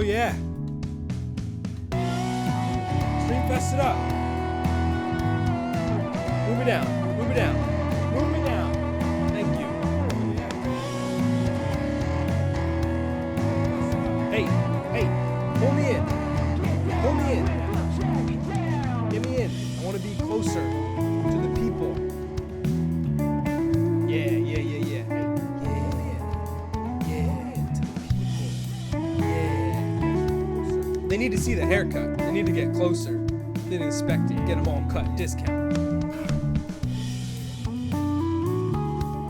yeah. Stream fest it up. Move me down. Move me down. Move me down. Thank you. Hey, hey, pull me in. Pull me in. Get me in. I want to be closer to the people. Yeah. They need to see the haircut. They need to get closer. They didn't expect it. Get them all cut. Discount.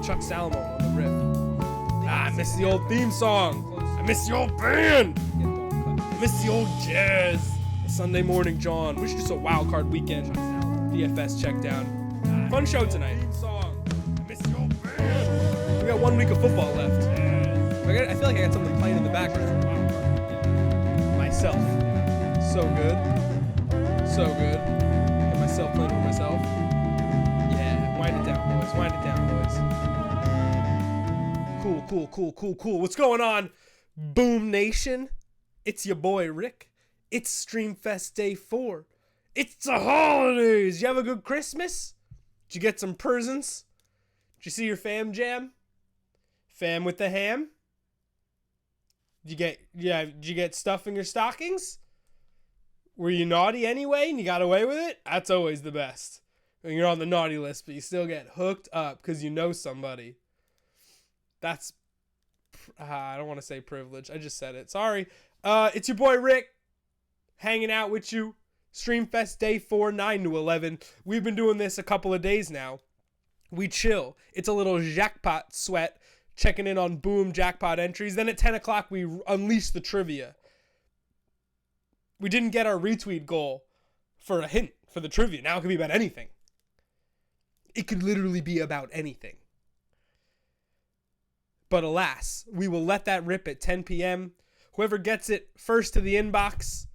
Chuck Salamo on the riff. I miss the old theme song. I miss the old band. I miss the old jazz. Sunday morning, John. We should do a wild card weekend. DFS check down. Fun show tonight. We got 1 week of football left. I feel like I got something playing in the background. Myself. So good. So good. Got myself playing with myself. Yeah. Wind it down, boys. Wind it down, boys. Cool. What's going on, Boom Nation? It's your boy, Rick. It's Streamfest Day 4. It's the holidays. You have a good Christmas? Did you get some presents? Did you see your fam jam? Fam with the ham? Did you get stuff in your stockings? Were you naughty anyway and you got away with it? That's always the best. When you're on the naughty list, but you still get hooked up because you know somebody. That's, I don't want to say privilege. I just said it. Sorry. It's your boy Rick hanging out with you. Streamfest Day 4, 9 to 11. We've been doing this a couple of days now. We chill. It's a little jackpot sweat. Checking in on Boom jackpot entries. Then at 10 o'clock, we unleash the trivia. We didn't get our retweet goal for a hint for the trivia. Now it could be about anything. It could literally be about anything. But alas, we will let that rip at 10 p.m. Whoever gets it first to the inbox,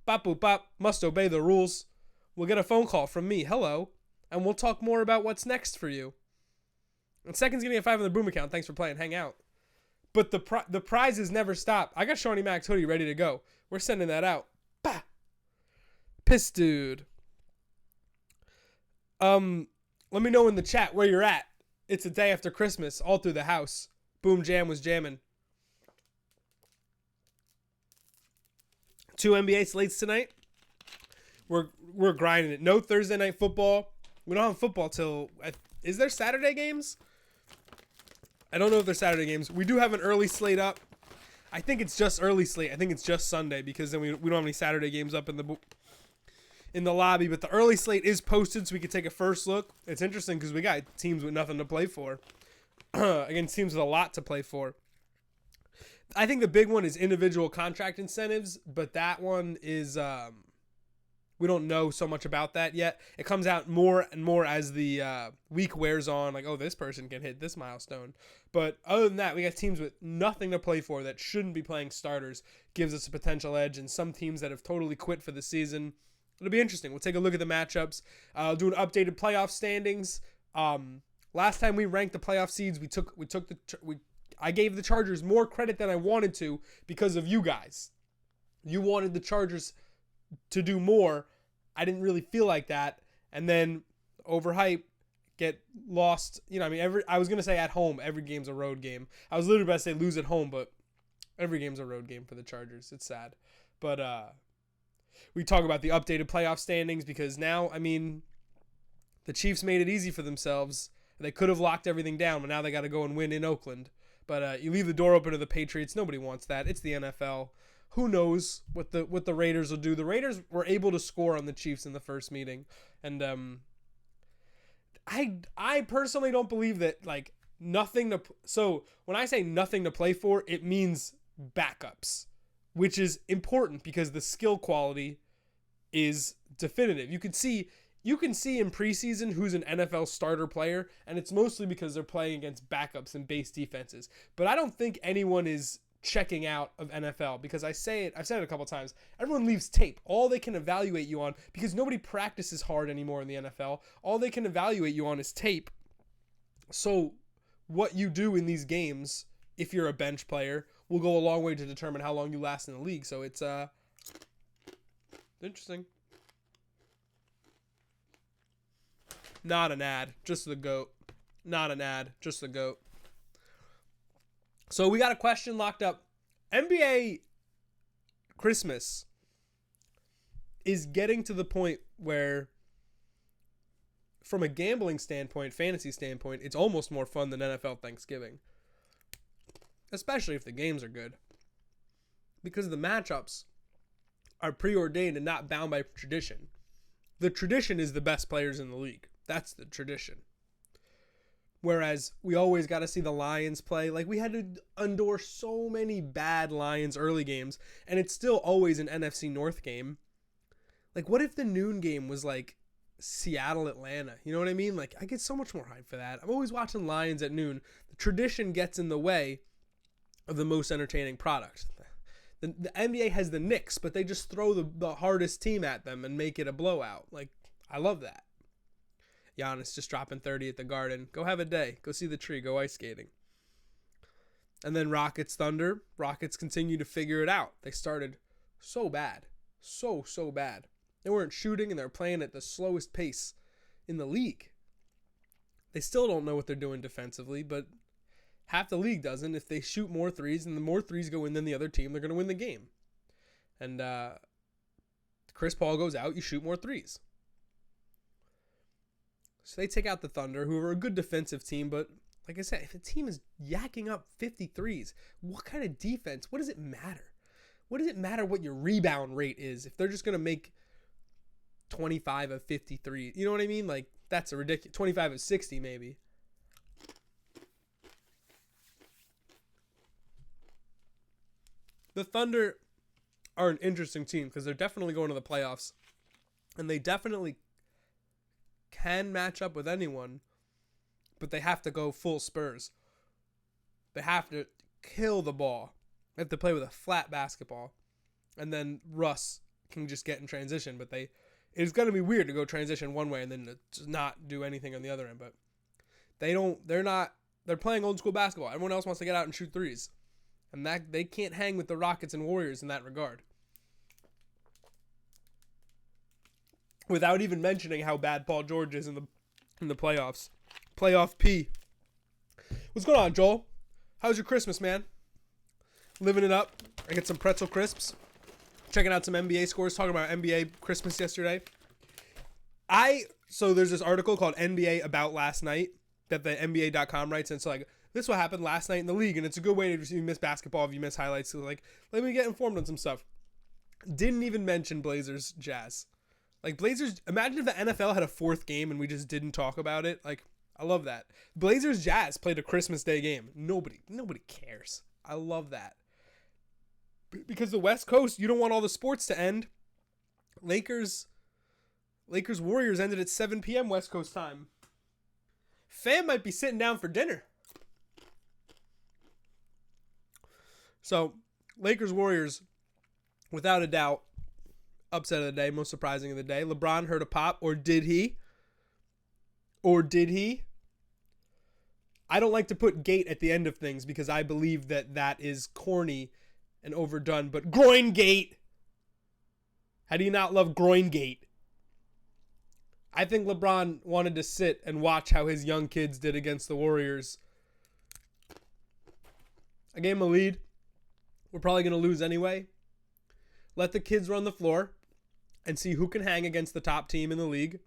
bop boop bop, must obey the rules. We'll get a phone call from me, hello, and we'll talk more about what's next for you. And second's going to get 5 on the Boom account. Thanks for playing. Hang out. But the prizes never stop. I got Shawnee Max hoodie ready to go. We're sending that out. Bah! Piss dude. Let me know in the chat where you're at. It's the day after Christmas. All through the house. Boom Jam was jamming. 2 NBA slates tonight. We're grinding it. No Thursday night football. We don't have football till... Is there Saturday games? I don't know if there's Saturday games. We do have an early slate up. I think it's just early slate. I think it's just Sunday because then we don't have any Saturday games up in the lobby. But the early slate is posted so we can take a first look. It's interesting because we got teams with nothing to play for. Against teams with a lot to play for. I think the big one is individual contract incentives, but that one is... we don't know so much about that yet. It comes out more and more as the week wears on. Like, oh, this person can hit this milestone. But other than that, we got teams with nothing to play for that shouldn't be playing starters. Gives us a potential edge. And some teams that have totally quit for the season. It'll be interesting. We'll take a look at the matchups. I'll do an updated playoff standings. Last time we ranked the playoff seeds, I gave the Chargers more credit than I wanted to because of you guys. You wanted the Chargers to do more. I didn't really feel like that. And then overhype, get lost. You know, I mean, I was going to say at home, every game's a road game. I was literally about to say lose at home, but every game's a road game for the Chargers. It's sad. But we talk about the updated playoff standings because now, I mean, the Chiefs made it easy for themselves. They could have locked everything down, but now they got to go and win in Oakland. But you leave the door open to the Patriots. Nobody wants that. It's the NFL. Who knows what the Raiders will do? The Raiders were able to score on the Chiefs in the first meeting, and I personally don't believe that like nothing to. So when I say nothing to play for, it means backups, which is important because the skill quality is definitive. You can see in preseason who's an NFL starter player, and it's mostly because they're playing against backups and base defenses. But I don't think anyone is checking out of NFL because I've said it a couple times. Everyone leaves tape. All they can evaluate you on, because nobody practices hard anymore in the NFL, all they can evaluate you on is tape. So what you do in these games, if you're a bench player, will go a long way to determine how long you last in the league. So it's interesting. Not an ad, just the GOAT. Not an ad, just the GOAT. So we got a question locked up. NBA Christmas is getting to the point where, from a gambling standpoint, fantasy standpoint, it's almost more fun than NFL Thanksgiving. Especially if the games are good. Because the matchups are preordained and not bound by tradition. The tradition is the best players in the league. That's the tradition. Whereas we always got to see the Lions play. Like, we had to endure so many bad Lions early games, and it's still always an NFC North game. Like, what if the noon game was like Seattle, Atlanta? You know what I mean? Like, I get so much more hype for that. I'm always watching Lions at noon. The tradition gets in the way of the most entertaining product. The NBA has the Knicks, but they just throw the hardest team at them and make it a blowout. Like, I love that. Giannis just dropping 30 at the Garden. Go have a day. Go see the tree. Go ice skating. And then Rockets Thunder. Rockets continue to figure it out. They started so bad. So bad. They weren't shooting, and they were playing at the slowest pace in the league. They still don't know what they're doing defensively, but half the league doesn't. If they shoot more threes, and the more threes go in than the other team, they're going to win the game. And Chris Paul goes out, you shoot more threes. So they take out the Thunder, who are a good defensive team, but like I said, if a team is yakking up 53s, what kind of defense? What does it matter? What does it matter what your rebound rate is if they're just going to make 25 of 53? You know what I mean? Like, that's a ridiculous. 25 of 60 maybe. The Thunder are an interesting team because they're definitely going to the playoffs, and they definitely can match up with anyone, but they have to go full Spurs. They have to kill the ball. They have to play with a flat basketball, and then Russ can just get in transition. But it's going to be weird to go transition one way and then to not do anything on the other end. But they're playing old school basketball. Everyone else wants to get out and shoot threes, and that they can't hang with the Rockets and Warriors in that regard. Without even mentioning how bad Paul George is in the playoffs. Playoff P. What's going on, Joel? How's your Christmas, man? Living it up. I get some pretzel crisps. Checking out some NBA scores. Talking about NBA Christmas yesterday. So there's this article called NBA About Last Night that the NBA.com writes. And it's like, this is what happened last night in the league. And it's a good way to, if you miss basketball, if you miss highlights. So like, let me get informed on some stuff. Didn't even mention Blazers Jazz. Like, Blazers, imagine if the NFL had a fourth game and we just didn't talk about it. Like, I love that. Blazers Jazz played a Christmas Day game. Nobody cares. I love that. Because the West Coast, you don't want all the sports to end. Lakers Warriors ended at 7 p.m. West Coast time. Fam might be sitting down for dinner. So, Lakers Warriors, without a doubt, upset of the day, most surprising of the day. LeBron heard a pop, or did he? I don't like to put gate at the end of things because I believe that is corny and overdone, but groin gate. How do you not love groin gate? I think LeBron wanted to sit and watch how his young kids did against the Warriors. I gave him a lead. We're probably going to lose anyway. Let the kids run the floor and see who can hang against the top team in the league.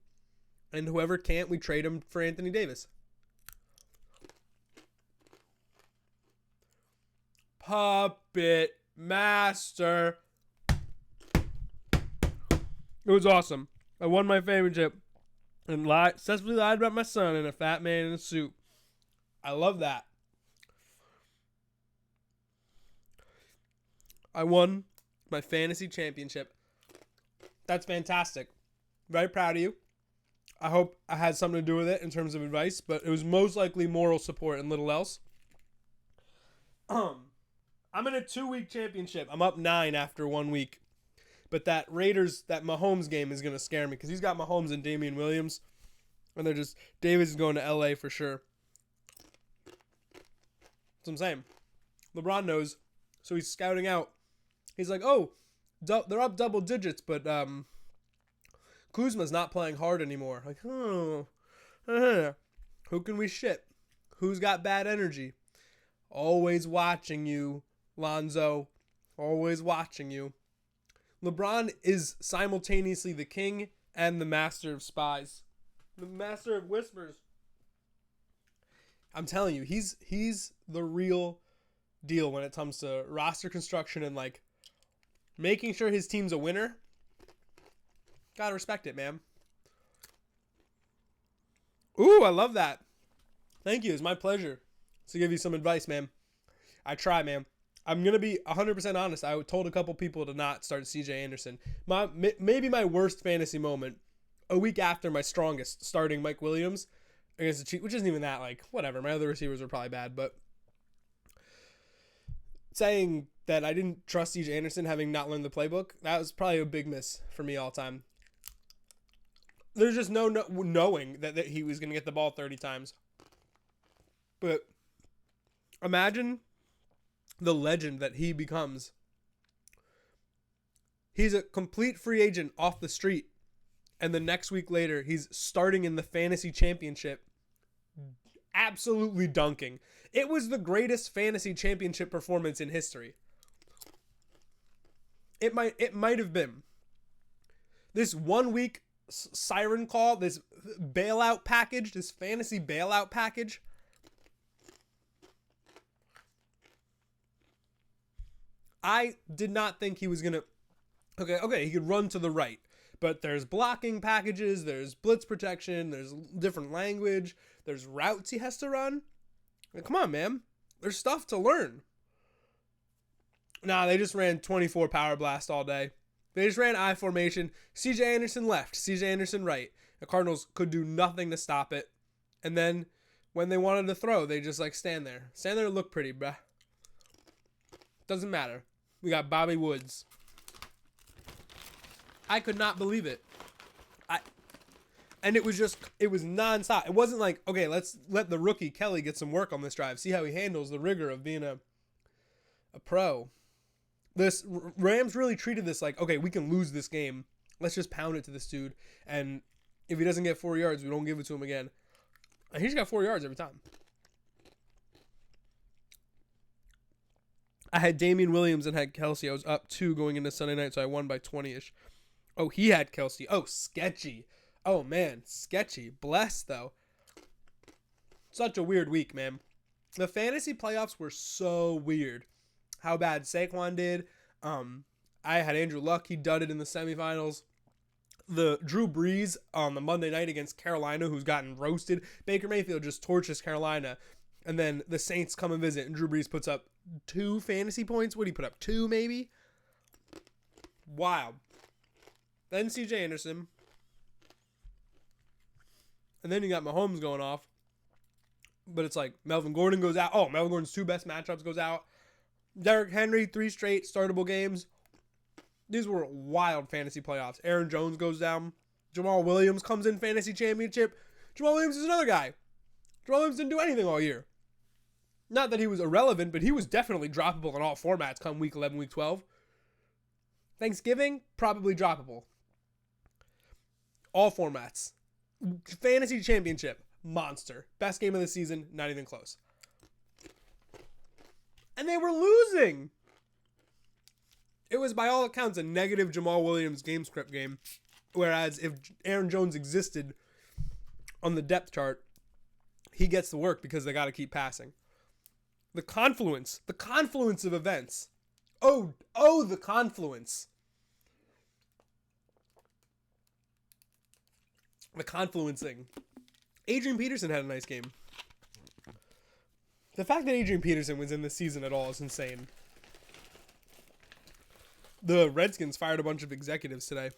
And whoever can't, we trade him for Anthony Davis. Puppet Master. It was awesome. I won my favorite chip and successfully lied about my son and a fat man in a suit. I love that. I won my fantasy championship. That's fantastic. Very proud of you. I hope I had something to do with it in terms of advice, but it was most likely moral support and little else. I'm in a 2-week championship. I'm up 9 after 1 week. But that Mahomes game is going to scare me because he's got Mahomes and Damian Williams. And Davis is going to LA for sure. That's what I'm saying. LeBron knows So he's scouting out. He's like, oh, they're up double digits, but Kuzma's not playing hard anymore. Like, oh, who can we ship? Who's got bad energy? Always watching you, Lonzo. Always watching you. LeBron is simultaneously the king and the master of spies. The master of whispers. I'm telling you, he's the real deal when it comes to roster construction and like making sure his team's a winner. Gotta respect it, man. Ooh, I love that. Thank you. It's my pleasure to give you some advice, man. I try, man. I'm going to be 100% honest. I told a couple people to not start CJ Anderson. Maybe my worst fantasy moment, a week after my strongest, starting Mike Williams against the Chiefs, which isn't even that, like, whatever. My other receivers were probably bad, but saying that I didn't trust CJ Anderson having not learned the playbook, that was probably a big miss for me all time. There's just no knowing that he was going to get the ball 30 times. But imagine the legend that he becomes. He's a complete free agent off the street, and the next week later, he's starting in the fantasy championship, absolutely dunking. It was the greatest fantasy championship performance in history. It might have been. This 1 week siren call, this bailout package, this fantasy bailout package. I did not think he was going to... Okay, he could run to the right. But there's blocking packages, there's blitz protection, there's different language, there's routes he has to run. Like, come on, man. There's stuff to learn. Nah, they just ran 24 power blast all day. They just ran I formation. CJ Anderson left, CJ Anderson right. The Cardinals could do nothing to stop it. And then when they wanted to throw, they just like stand there. Stand there and look pretty, bruh. Doesn't matter. We got Bobby Woods. I could not believe it. And it was nonstop. It wasn't like, okay, let's let the rookie Kelly get some work on this drive. See how he handles the rigor of being a pro. This Rams really treated this like, okay, we can lose this game. Let's just pound it to this dude. And if he doesn't get 4 yards, we don't give it to him again. And he's got 4 yards every time. I had Damian Williams and had Kelsey. I was up 2 going into Sunday night, so I won by 20-ish. Oh, he had Kelsey. Oh, sketchy. Oh, man, sketchy. Blessed, though. Such a weird week, man. The fantasy playoffs were so weird. How bad Saquon did. I had Andrew Luck. He dudded in the semifinals. The Drew Brees on the Monday night against Carolina, who's gotten roasted. Baker Mayfield just torches Carolina. And then the Saints come and visit, and Drew Brees puts up 2 fantasy points. What did he put up? 2, maybe? Wow. Then CJ Anderson. And then you got Mahomes going off. But it's like Melvin Gordon goes out. Oh, Melvin Gordon's 2 best matchups goes out. Derrick Henry, 3 straight startable games. These were wild fantasy playoffs. Aaron Jones goes down. Jamal Williams comes in fantasy championship. Jamal Williams is another guy. Jamal Williams didn't do anything all year. Not that he was irrelevant, but he was definitely droppable in all formats come week 11, week 12. Thanksgiving, probably droppable. All formats. Fantasy championship, monster. Best game of the season, not even close. And they were losing. It was by all accounts a negative Jamal Williams game script game. Whereas if Aaron Jones existed on the depth chart, he gets the work because they got to keep passing. The confluence of events. Oh, the confluence. The confluencing. Adrian Peterson had a nice game. The fact that Adrian Peterson was in this season at all is insane. The Redskins fired a bunch of executives today.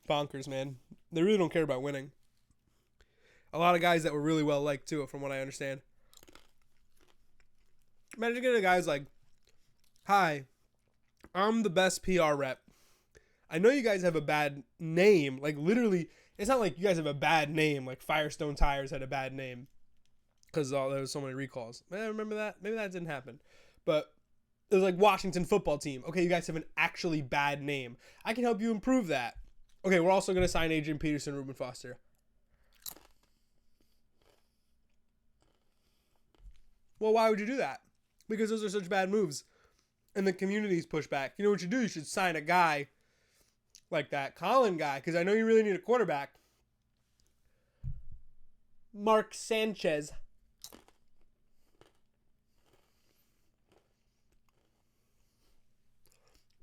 Bonkers, man. They really don't care about winning. A lot of guys that were really well liked, too, from what I understand. Imagine getting a guy's like, hi, I'm the best PR rep. I know you guys have a bad name. Like, literally, it's not like you guys have a bad name. Like, Firestone Tires had a bad name. Because there was so many recalls. Man, I remember that. Maybe that didn't happen. But It was like Washington football team. Okay, you guys have an actually bad name. I can help you improve that. Okay, we're also going to sign Adrian Peterson, Reuben Foster. Well, why would you do that? Because those are such bad moves. And the community's pushback. You know what you do? You should sign a guy like that Colin guy, because I know you really need a quarterback. Mark Sanchez.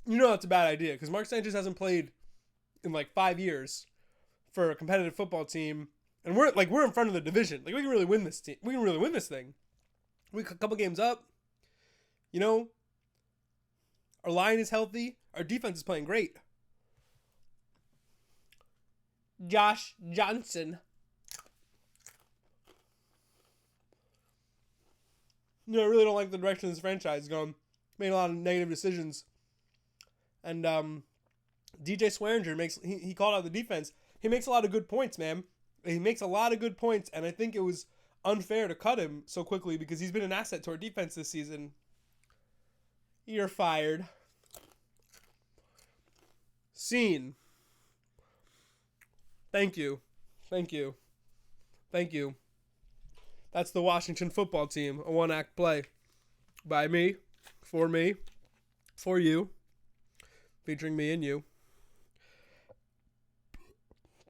You know that's a bad idea, because Mark Sanchez hasn't played in like 5 years for a competitive football team, and we're in front of the division. Like, we can really win this team. We can really win this thing. We a couple games up. You know, our line is healthy. Our defense is playing great. Josh Johnson. You know, I really don't like the direction this franchise is going. Made a lot of negative decisions. And DJ Swearinger he called out the defense. He makes a lot of good points, man. He makes a lot of good points, and I think it was unfair to cut him so quickly because he's been an asset to our defense this season. You're fired. Scene. Thank you. Thank you. Thank you. That's the Washington football team, a one-act play. By me, for you, featuring me and you.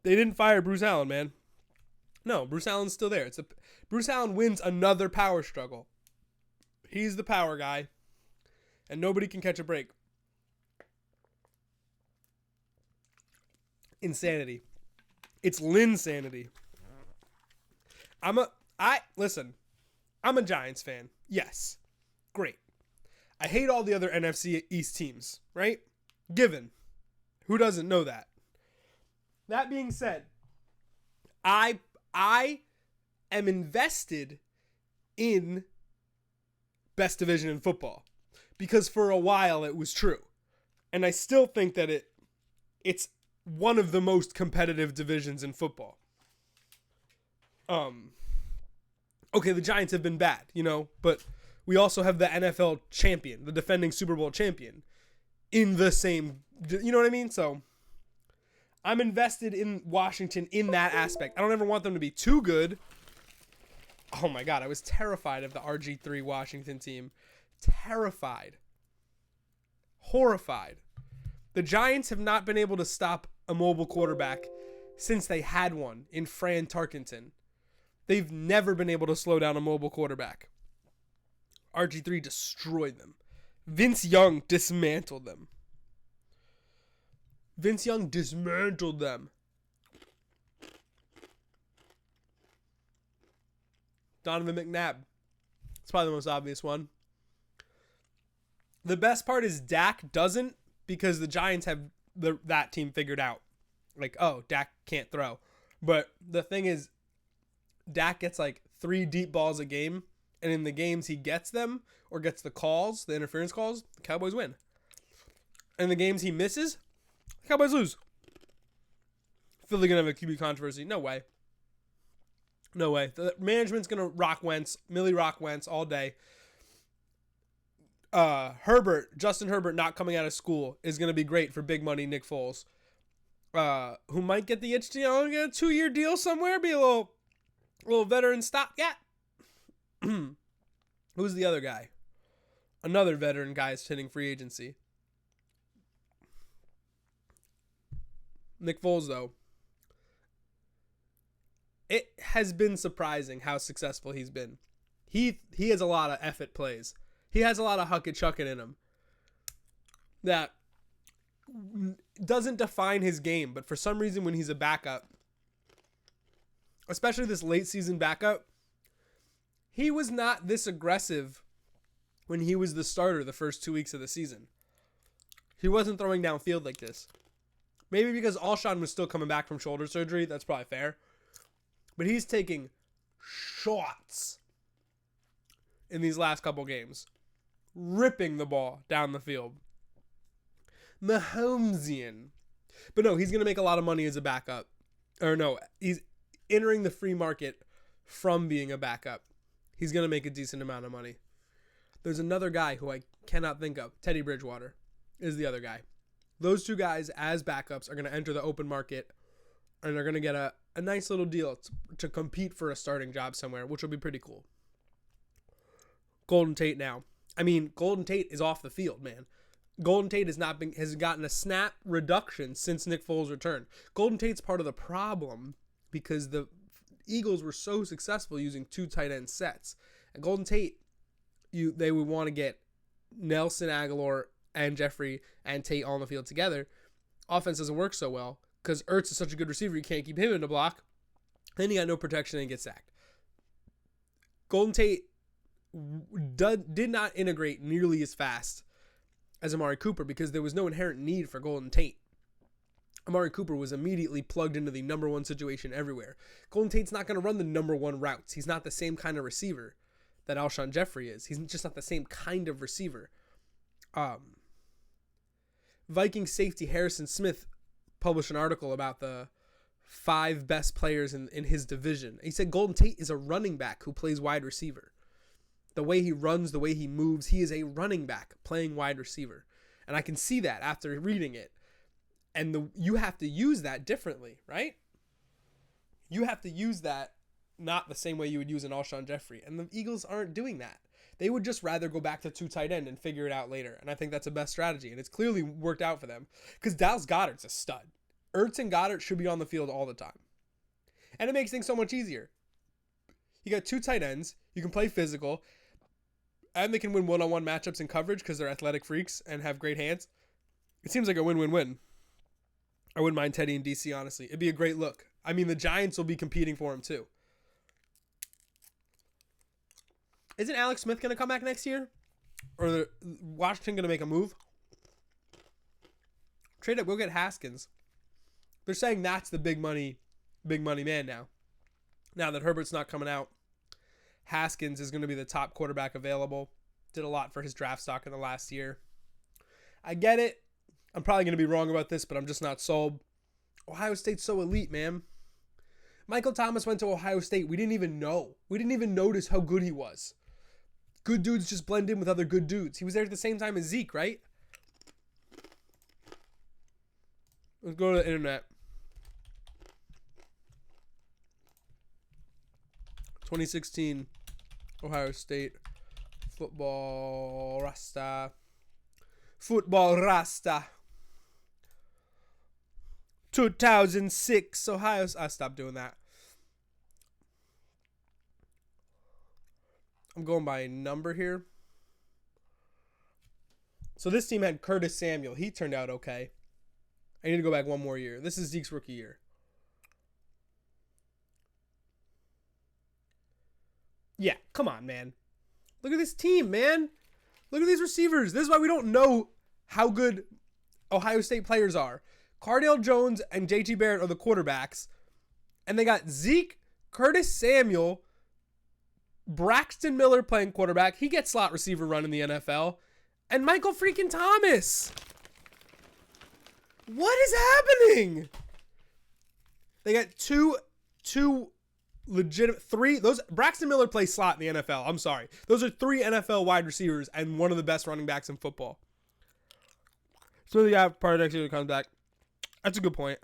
They didn't fire Bruce Allen, man. No, Bruce Allen's still there. Bruce Allen wins another power struggle. He's the power guy, and nobody can catch a break. Insanity. It's Linsanity. Listen, I'm a Giants fan. Yes. Great. I hate all the other NFC East teams, right? Given. Who doesn't know that? That being said, I am invested in best division in football because for a while it was true. And I still think that it's one of the most competitive divisions in football. Okay, the Giants have been bad, but we also have the NFL champion, the defending Super Bowl champion, in the same, you know what I mean? So I'm invested in Washington in that aspect. I don't ever want them to be too good. Oh my God, I was terrified of the RG3 Washington team. Terrified. Horrified. The Giants have not been able to stop a mobile quarterback since they had one in Fran Tarkenton. They've never been able to slow down a mobile quarterback. RG3 destroyed them. Vince Young dismantled them. Donovan McNabb. It's probably the most obvious one. The best part is Dak doesn't, because the Giants have that team figured out. Like, oh, Dak can't throw. But the thing is, Dak gets like 3 deep balls a game, and in the games he gets them or gets the calls, the interference calls, the Cowboys win. And the games he misses, the Cowboys lose. Philly gonna have a QB controversy? No way. No way. The management's gonna rock Wentz, Millie rock Wentz all day. Justin Herbert not coming out of school is gonna be great for big money Nick Foles, who might get the itch to get a 2-year deal somewhere, be a little veteran stopgap. Who's the other guy? Another veteran guy is hitting free agency. Nick Foles, though. It has been surprising how successful he's been. He has a lot of effort plays. He has a lot of huck it chucking in him that doesn't define his game, but for some reason when he's a backup, especially this late season backup, he was not this aggressive when he was the starter the first 2 weeks of the season. He wasn't throwing downfield like this. Maybe because Alshon was still coming back from shoulder surgery. That's probably fair. But he's taking shots in these last couple games. Ripping the ball down the field. Mahomesian. But no, he's going to make a lot of money as a backup. Or no, he's entering the free market from being a backup. He's going to make a decent amount of money. There's another guy who I cannot think of. Teddy Bridgewater is the other guy. Those two guys as backups are going to enter the open market, and they're going to get a nice little deal to compete for a starting job somewhere, which will be pretty cool. Golden Tate now. I mean, Golden Tate is off the field, man. Golden Tate has gotten a snap reduction since Nick Foles' return. Golden Tate's part of the problem because the Eagles were so successful using 2 tight end sets. And Golden Tate, they would want to get Nelson Agholor and Jeffrey and Tate all on the field together. Offense doesn't work so well because Ertz is such a good receiver, you can't keep him in the block. Then he got no protection and gets sacked. Golden Tate did not integrate nearly as fast as Amari Cooper because there was no inherent need for Golden Tate. Amari Cooper was immediately plugged into the number one situation everywhere. Golden Tate's not going to run the number one routes. He's not the same kind of receiver that Alshon Jeffrey is. He's just not the same kind of receiver. Viking safety Harrison Smith published an article about the 5 best players in his division. He said Golden Tate is a running back who plays wide receiver. The way he runs, the way he moves, he is a running back playing wide receiver. And I can see that after reading it. And you have to use that differently, right? You have to use that not the same way you would use an Alshon Jeffrey. And the Eagles aren't doing that. They would just rather go back to 2 tight end and figure it out later. And I think that's the best strategy. And it's clearly worked out for them. Because Dallas Goedert's a stud. Ertz and Goddard should be on the field all the time. And it makes things so much easier. You got 2 tight ends. You can play physical. And they can win one-on-one matchups in coverage because they're athletic freaks and have great hands. It seems like a win-win-win. I wouldn't mind Teddy and DC, honestly. It'd be a great look. I mean, the Giants will be competing for him, too. Isn't Alex Smith going to come back next year? Or Washington going to make a move? Trade up, go get Haskins. They're saying that's the big money man now. Now that Herbert's not coming out, Haskins is going to be the top quarterback available. Did a lot for his draft stock in the last year. I get it. I'm probably going to be wrong about this, but I'm just not sold. Ohio State's so elite, man. Michael Thomas went to Ohio State. We didn't even know. We didn't even notice how good he was. Good dudes just blend in with other good dudes. He was there at the same time as Zeke, right? Let's go to the internet. 2016 Ohio State football Rasta. Football Rasta. 2006 Ohio. I stopped doing that. I'm going by number here. So this team had Curtis Samuel. He turned out okay. I need to go back one more year. This is Zeke's rookie year. Yeah, come on, man. Look at this team, man. Look at these receivers. This is why we don't know how good Ohio State players are. Cardale Jones and J.T. Barrett are the quarterbacks. And they got Zeke, Curtis Samuel, Braxton Miller playing quarterback. He gets slot receiver run in the NFL. And Michael freaking Thomas. What is happening? They got two legitimate, 3. Those Braxton Miller plays slot in the NFL. I'm sorry. Those are 3 NFL wide receivers and one of the best running backs in football. So the guy part of next year comes back. That's a good point.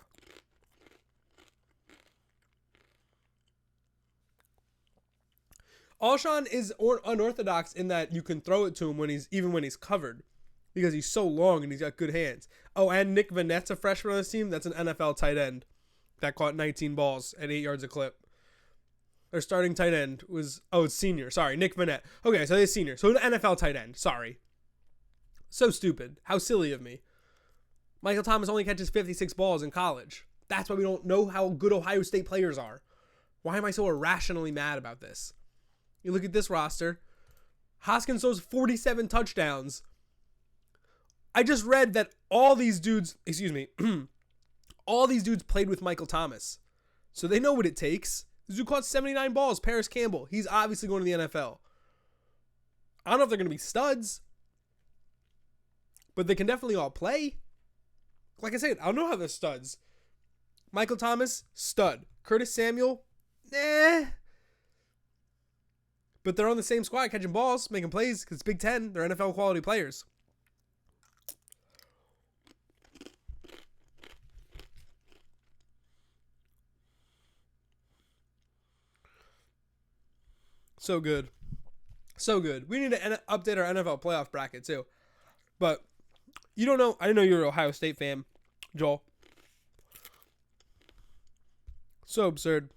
Alshon is unorthodox in that you can throw it to him when he's covered because he's so long and he's got good hands. Oh, and Nick Vanette's a freshman on this team. That's an NFL tight end that caught 19 balls at 8 yards a clip. Their starting tight end was, it's senior. Sorry, Nick Vanette. Okay, so he's senior. So an NFL tight end. Sorry. So stupid. How silly of me. Michael Thomas only catches 56 balls in college. That's why we don't know how good Ohio State players are. Why am I so irrationally mad about this? You look at this roster. Hoskins throws 47 touchdowns. I just read that all these dudes played with Michael Thomas. So they know what it takes. This dude caught 79 balls. Paris Campbell. He's obviously going to the NFL. I don't know if they're going to be studs. But they can definitely all play. Like I said, I don't know how they're studs. Michael Thomas, stud. Curtis Samuel, but they're on the same squad catching balls, making plays because it's Big Ten. They're NFL quality players. So good. So good. We need to update our NFL playoff bracket too. But you don't know. I didn't know you were an Ohio State fan, Joel. So absurd.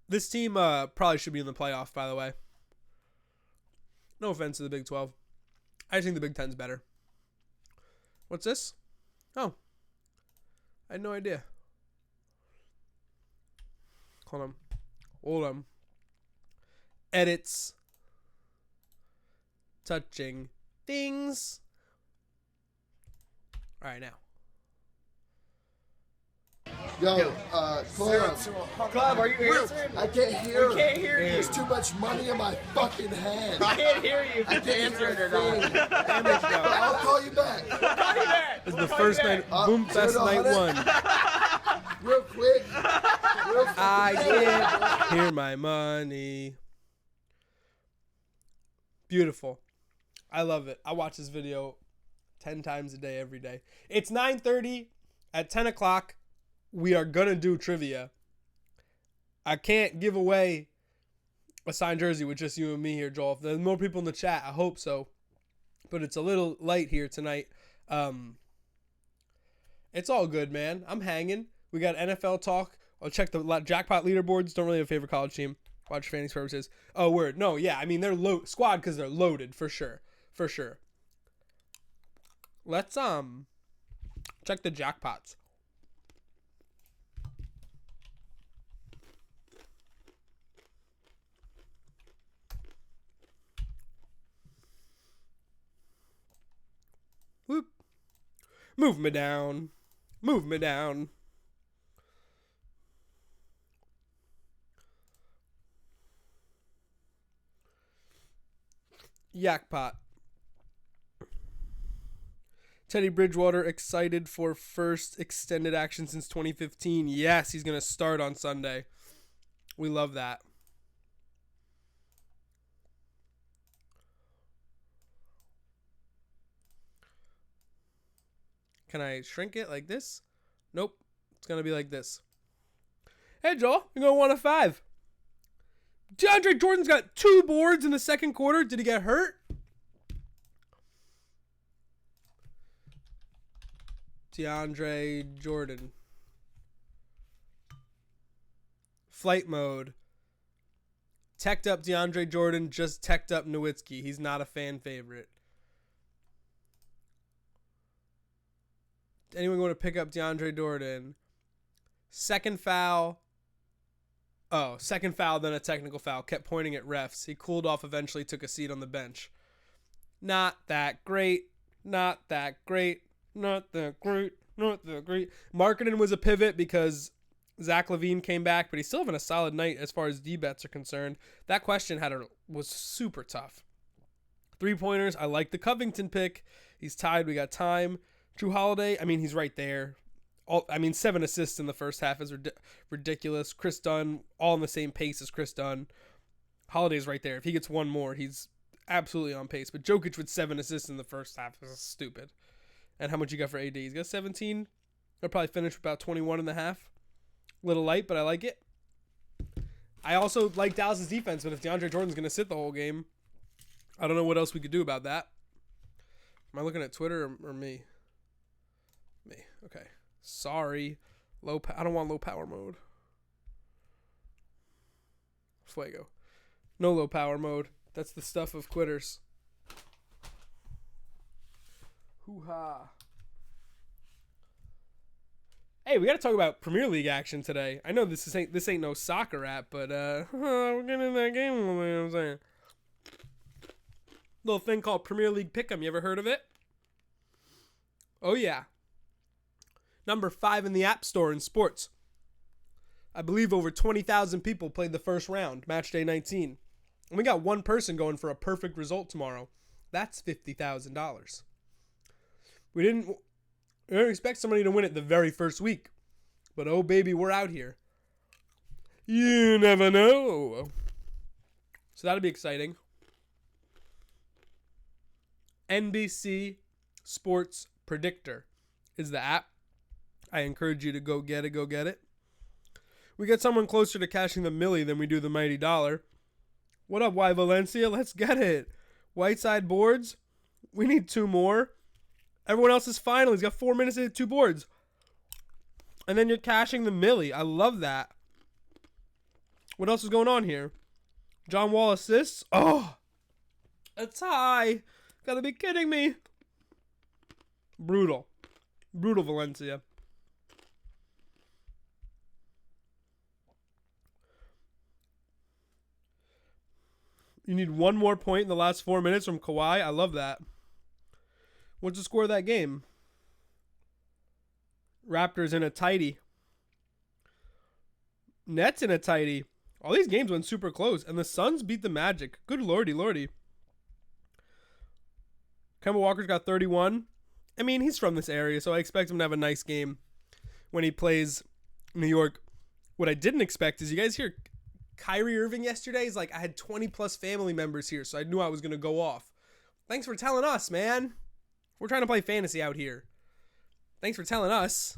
This team probably should be in the playoff, by the way. No offense to the Big 12. I think the Big 10's better. What's this? Oh. I had no idea. Hold on. Hold on. Edits. Touching things. All right, now. Yo, Club, are you answering? I can't hear. We can't hear you. There's too much money in my fucking hand. I can't hear you. I can't answer hear it or not. Damn it, I'll call you back. Call you back. This is the first night, Boom Fest night 1. Real quick. I can't hear my money. Beautiful. I love it. I watch this video 10 times a day, every day. It's 9:30. At 10 o'clock, we are going to do trivia. I can't give away a signed jersey with just you and me here, Joel. If there's more people in the chat, I hope so. But it's a little light here tonight. It's all good, man. I'm hanging. We got NFL talk. I'll check the jackpot leaderboards. Don't really have a favorite college team. Watch for fantasy purposes. Oh, word. No, yeah. I mean, they're squad because they're loaded for sure. For sure. Let's check the jackpots. Whoop. Move me down. Move me down. Jackpot. Teddy Bridgewater excited for first extended action since 2015. Yes, he's going to start on Sunday. We love that. Can I shrink it like this? Nope. It's going to be like this. Hey, Joel. You're going 1 of 5. DeAndre Jordan's got 2 boards in the second quarter. Did he get hurt? DeAndre Jordan. Flight mode. Teched up DeAndre Jordan, just teched up Nowitzki. He's not a fan favorite. Anyone going to pick up DeAndre Jordan? Second foul. Oh, second foul, then a technical foul. Kept pointing at refs. He cooled off, eventually took a seat on the bench. Not that great. Not that great. Not that great. Not that great. Marketing was a pivot because Zach LaVine came back, but he's still having a solid night as far as D-bets are concerned. That question was super tough. 3-pointers. I like the Covington pick. He's tied. We got time. Drew Holiday, I mean, he's right there. 7 assists in the first half is ridiculous. Chris Dunn, all on the same pace as Chris Dunn. Holiday's right there. If he gets one more, he's absolutely on pace. But Jokic with 7 assists in the first half is stupid. And how much you got for AD? He's got 17. He'll probably finish with about 21 and a half. Little light, but I like it. I also like Dallas' defense, but if DeAndre Jordan's going to sit the whole game, I don't know what else we could do about that. Am I looking at Twitter or me? Me. Okay. Sorry. I don't want low power mode. Fuego. No low power mode. That's the stuff of quitters. Hoo-ha. Hey, we got to talk about Premier League action today. I know this ain't no soccer app, but we're getting in that game. You know what I'm saying? Little thing called Premier League Pick'em. You ever heard of it? Oh yeah. Number 5 in the App Store in sports. I believe over 20,000 people played the first round, match day 19. And we got one person going for a perfect result tomorrow. That's $50,000. We didn't expect somebody to win it the very first week. But oh baby, we're out here. You never know. So that'll be exciting. NBC Sports Predictor is the app. I encourage you to go get it. Go get it. We get someone closer to cashing the milli than we do the mighty dollar. What up, Y Valencia? Let's get it. Whiteside boards. We need 2 more. Everyone else is final. He's got 4 minutes to hit 2 boards. And then you're cashing the milli. I love that. What else is going on here? John Wall assists. Oh, a tie. Gotta be kidding me. Brutal. Brutal Valencia. You need 1 more point in the last 4 minutes from Kawhi. I love that. What's the score of that game? Raptors in a tighty. Nets in a tighty. All these games went super close. And the Suns beat the Magic. Good lordy, lordy. Kemba Walker's got 31. I mean, he's from this area, so I expect him to have a nice game when he plays New York. What I didn't expect is, you guys hear Kyrie Irving yesterday? He's like, I had 20 plus family members here, so I knew I was going to go off. Thanks for telling us, man. We're trying to play fantasy out here. Thanks for telling us.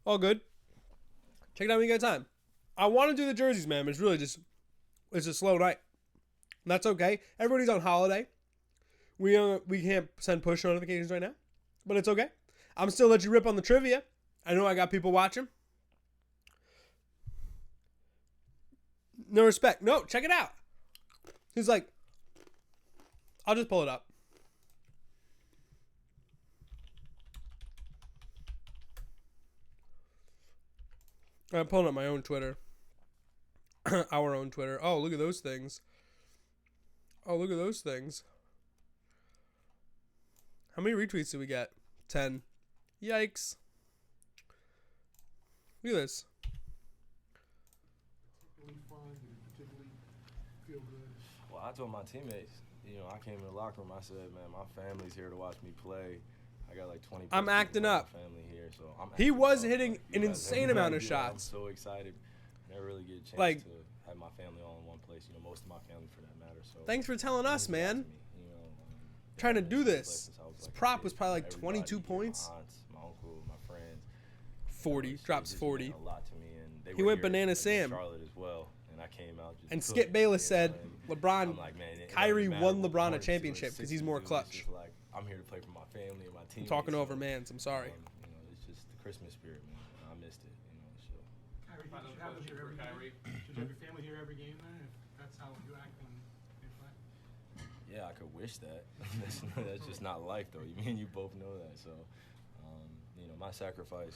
All good. Check it out when you get time. I want to do the jerseys, man, but it's really just, it's a slow night. And that's okay. Everybody's on holiday. We can't send push notifications right now, but it's okay. I'm still let you rip on the trivia. I know I got people watching. No respect. No, check it out. He's like, I'll just pull it up. I'm pulling up my own Twitter. Our own Twitter. Oh, look at those things. Oh, look at those things. How many retweets did we get? 10. Yikes. Look at this. Well, I told my teammates, I came in the locker room, I said, man, my family's here to watch me play. I got like 20 I'm acting up. Family here, so he was hitting an insane amount of shots. I'm so excited. Never really get a chance to have my family all in one place. Most of my family for that matter. So thanks for telling us, man. Trying to do this. This prop was probably like 22 points. My aunts, my uncle, my friends. 40 drops 40. A lot to me, and he went Banana Sam. Charlotte as well, and I came out. And Skip Bayless said, LeBron, Kyrie won LeBron a championship because he's more clutch. I'm here to play for my family and my team. I'm talking over Mans. I'm sorry. It's just the Christmas spirit, man. I missed it. So. Kyrie, should you have your family here every game then? If that's how you act when you play. Yeah, I could wish that. That's just not life, though. You both know that. So, my sacrifice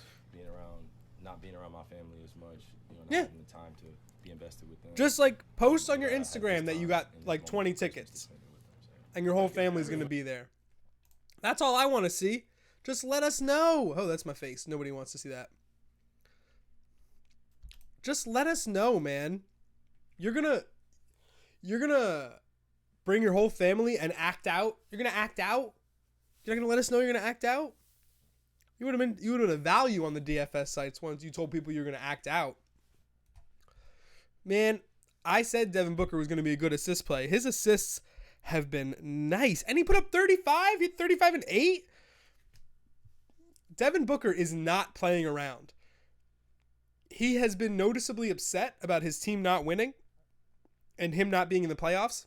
not being around my family as much, not having the time to be invested with them. Just like post on your Instagram that you got like 20 tickets and your whole family's going to be there. That's all I want to see. Just let us know. Oh, that's my face. Nobody wants to see that. Just let us know, man. You're going to bring your whole family and act out. You're going to act out. You're not going to let us know you're going to act out. You would have a value on the DFS sites once you told people you're going to act out. Man, I said Devin Booker was going to be a good assist play. His assists have been nice. And he put up 35. He had 35 and 8. Devin Booker is not playing around. He has been noticeably upset about his team not winning and him not being in the playoffs.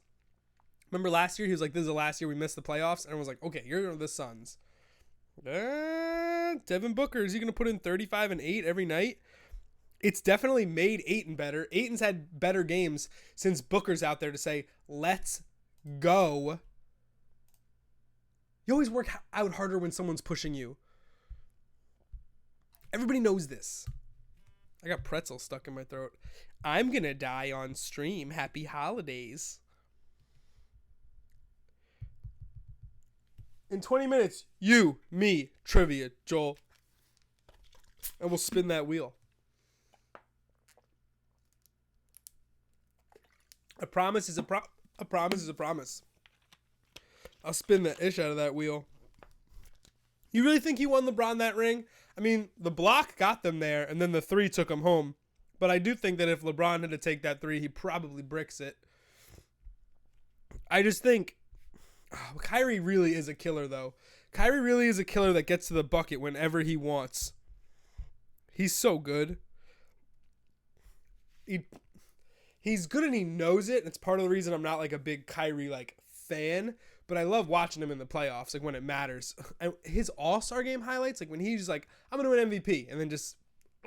Remember last year, he was like, this is the last year we missed the playoffs. And I was like, okay, you're the Suns. Devin Booker, is he going to put in 35 and 8 every night? It's definitely made Ayton better. Ayton's had better games since Booker's out there to say, let's go. You always work out harder when someone's pushing you. Everybody knows this. I got pretzel stuck in my throat. I'm going to die on stream. Happy holidays. In 20 minutes, you, me, trivia, Joel. And we'll spin that wheel. A promise is a promise is a promise. I'll spin the ish out of that wheel. You really think he won LeBron that ring? I mean, the block got them there, and then the 3 took him home. But I do think that if LeBron had to take that 3, he probably bricks it. I just think Kyrie really is a killer, though. Kyrie really is a killer that gets to the bucket whenever he wants. He's so good. He's good and he knows it. It's part of the reason I'm not like a big Kyrie like fan, but I love watching him in the playoffs, like when it matters. And his All-Star game highlights, like when he's like, I'm gonna win MVP, and then just,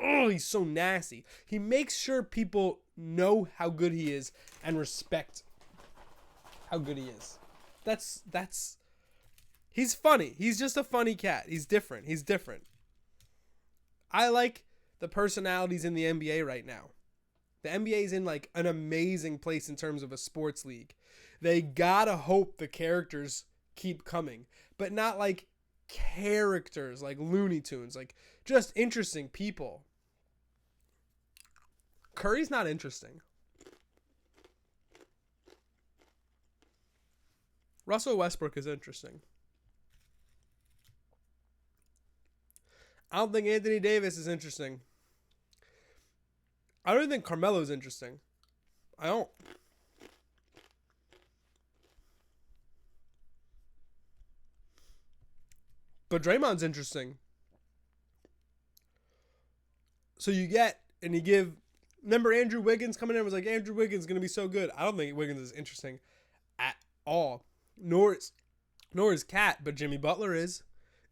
oh, he's so nasty. He makes sure people know how good he is and respect how good he is. That's he's funny. He's just a funny cat. He's different. I like the personalities in the NBA right now. The NBA is in like an amazing place in terms of a sports league. They gotta hope the characters keep coming, but not like characters like Looney Tunes, like just interesting people. Curry's not interesting. Russell Westbrook is interesting. I don't think Anthony Davis is interesting. I don't even think Carmelo's interesting. I don't. But Draymond's interesting. So you get, and you give, remember Andrew Wiggins coming in and was like, Andrew Wiggins is going to be so good. I don't think Wiggins is interesting at all. Nor is Cat, but Jimmy Butler is.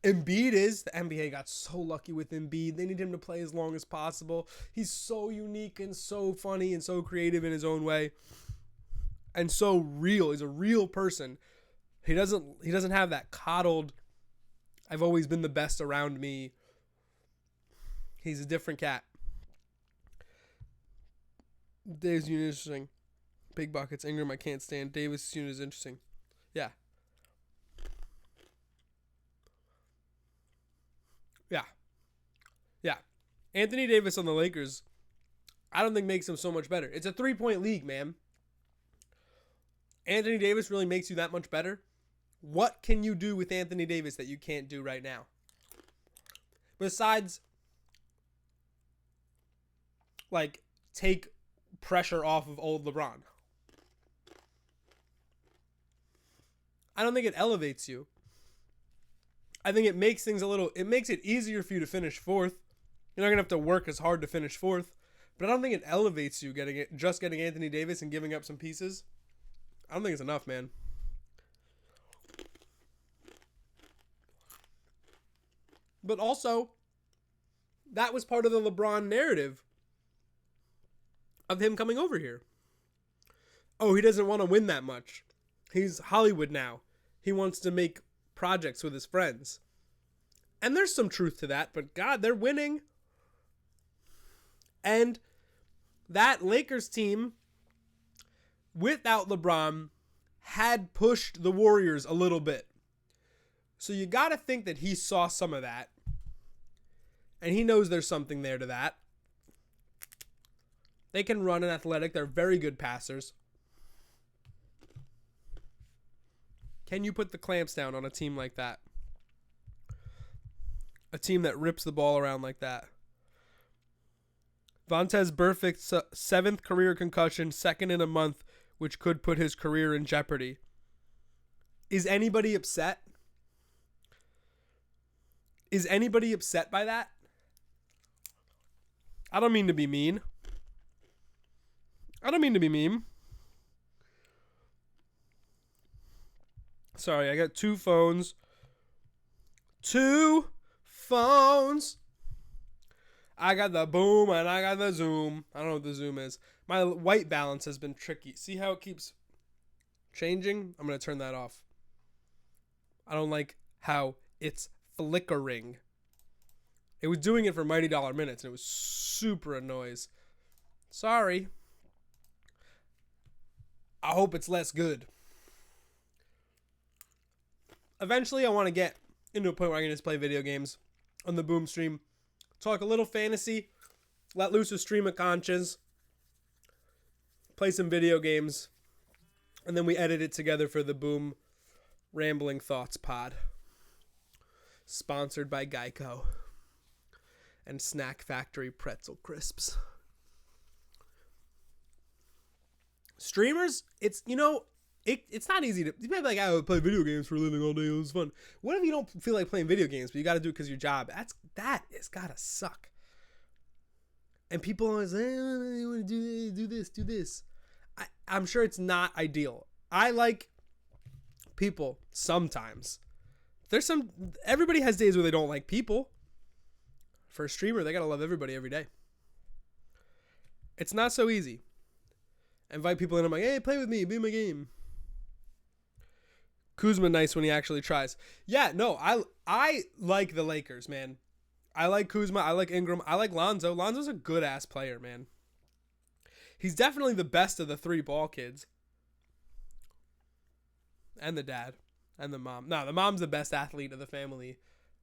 Embiid is. The NBA got so lucky with Embiid. They need him to play as long as possible. He's so unique and so funny and so creative in his own way. And so real. He's a real person. He doesn't have that coddled, I've always been the best around me. He's a different cat. Davis unit is interesting. Big buckets. Ingram I can't stand. Davis unit is interesting. Yeah. Yeah. Anthony Davis on the Lakers, I don't think makes him so much better. It's a 3-point league, man. Anthony Davis really makes you that much better. What can you do with Anthony Davis that you can't do right now? Besides, like, take pressure off of old LeBron. I don't think it elevates you. I think it makes things it makes it easier for you to finish fourth. You're not going to have to work as hard to finish fourth. But I don't think it elevates you getting Anthony Davis and giving up some pieces. I don't think it's enough, man. But also, that was part of the LeBron narrative of him coming over here. Oh, he doesn't want to win that much. He's Hollywood now. He wants to make projects with his friends. And there's some truth to that, but God, they're winning. And that Lakers team, without LeBron, had pushed the Warriors a little bit. So you got to think that he saw some of that. And he knows there's something there to that. They can run and athletic. They're very good passers. Can you put the clamps down on a team like that? A team that rips the ball around like that. Vontaze Burfict's 7th career concussion, 2nd in a month, which could put his career in jeopardy. Is anybody upset? Is anybody upset by that? I don't mean to be mean. Sorry, I got 2 phones. 2 phones. I got the boom and I got the zoom. I don't know what the zoom is. My white balance has been tricky. See how it keeps changing? I'm going to turn that off. I don't like how it's flickering. It was doing it for Mighty Dollar Minutes and it was super annoying. Sorry. I hope it's less good. Eventually, I want to get into a point where I can just play video games on the Boom stream. Talk a little fantasy. Let loose a stream of conscience. play some video games, and then we edit it together for the Boom Rambling Thoughts pod. Sponsored by Geico and Snack Factory Pretzel Crisps. Streamers, it's, you know, it's not easy to, you might be like, I would play video games for a living all day, it was fun. What if you don't feel like playing video games, but you got to do it because of your job? That has got to suck. And people always say, oh, you want to do this. I'm sure it's not ideal. I like people sometimes. Everybody has days where they don't like people. For a streamer, they got to love everybody every day. It's not so easy. I invite people in, I'm like, hey, play with me, be in my game. Kuzma nice when he actually tries. Yeah, no, I like the Lakers, man. I like Kuzma, I like Ingram, I like Lonzo. Lonzo's a good-ass player, man. He's definitely the best of the three ball kids. And the dad. And the mom. No, the mom's the best athlete of the family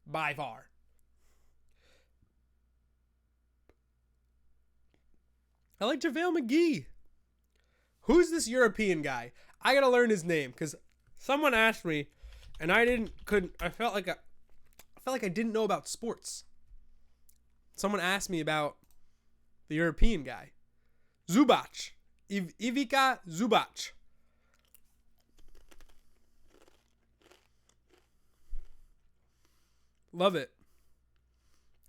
by far. I like JaVale McGee. Who's this European guy? I gotta learn his name because someone asked me, and I felt like I didn't know about sports. Someone asked me about the European guy, Zubac, Ivica Zubac. Love it.